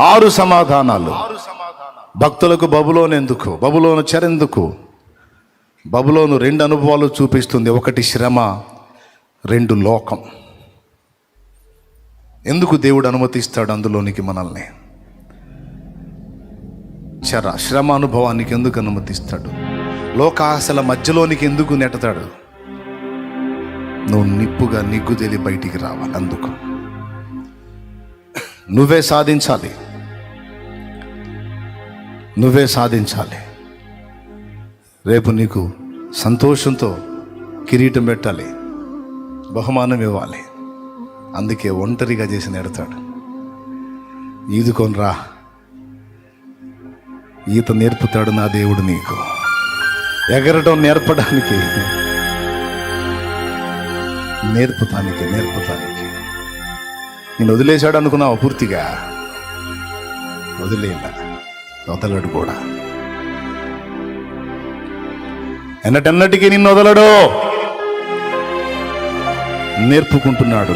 6 సమాధానాలు. భక్తులకు బబులోను ఎందుకు, బబులోను చెరెందుకు? బబులోను 2 అనుభవాలు చూపిస్తుంది. 1 శ్రమ, 2 లోకం. ఎందుకు దేవుడు అనుమతిస్తాడు అందులోనికి మనల్ని? శ్రమ అనుభవానికి ఎందుకు అనుమతిస్తాడు? లోకాశల మధ్యలోనికి ఎందుకు నెట్టతాడు? నువ్వు నిప్పుగా నిగ్గుదేలి బయటికి రావాలి. అందుకు నువ్వే సాధించాలి, నువ్వే సాధించాలి. రేపు నీకు సంతోషంతో కిరీటం పెట్టాలి, బహుమానం ఇవ్వాలి. అందుకే ఒంటరిగా చేసి నెడతాడు. ఈదుకొని రా, ఈత నేర్పుతాడు నా దేవుడు నీకు. ఎగరటం నేర్పడానికి, నేర్పుతానికి. నేను వదిలేశాడు అనుకున్నావు పూర్తిగా? వదిలేలా, వదలడు కూడా. ఎన్నటెన్నటికీ నిన్ను వదలడు. నేర్పుకుంటున్నాడు.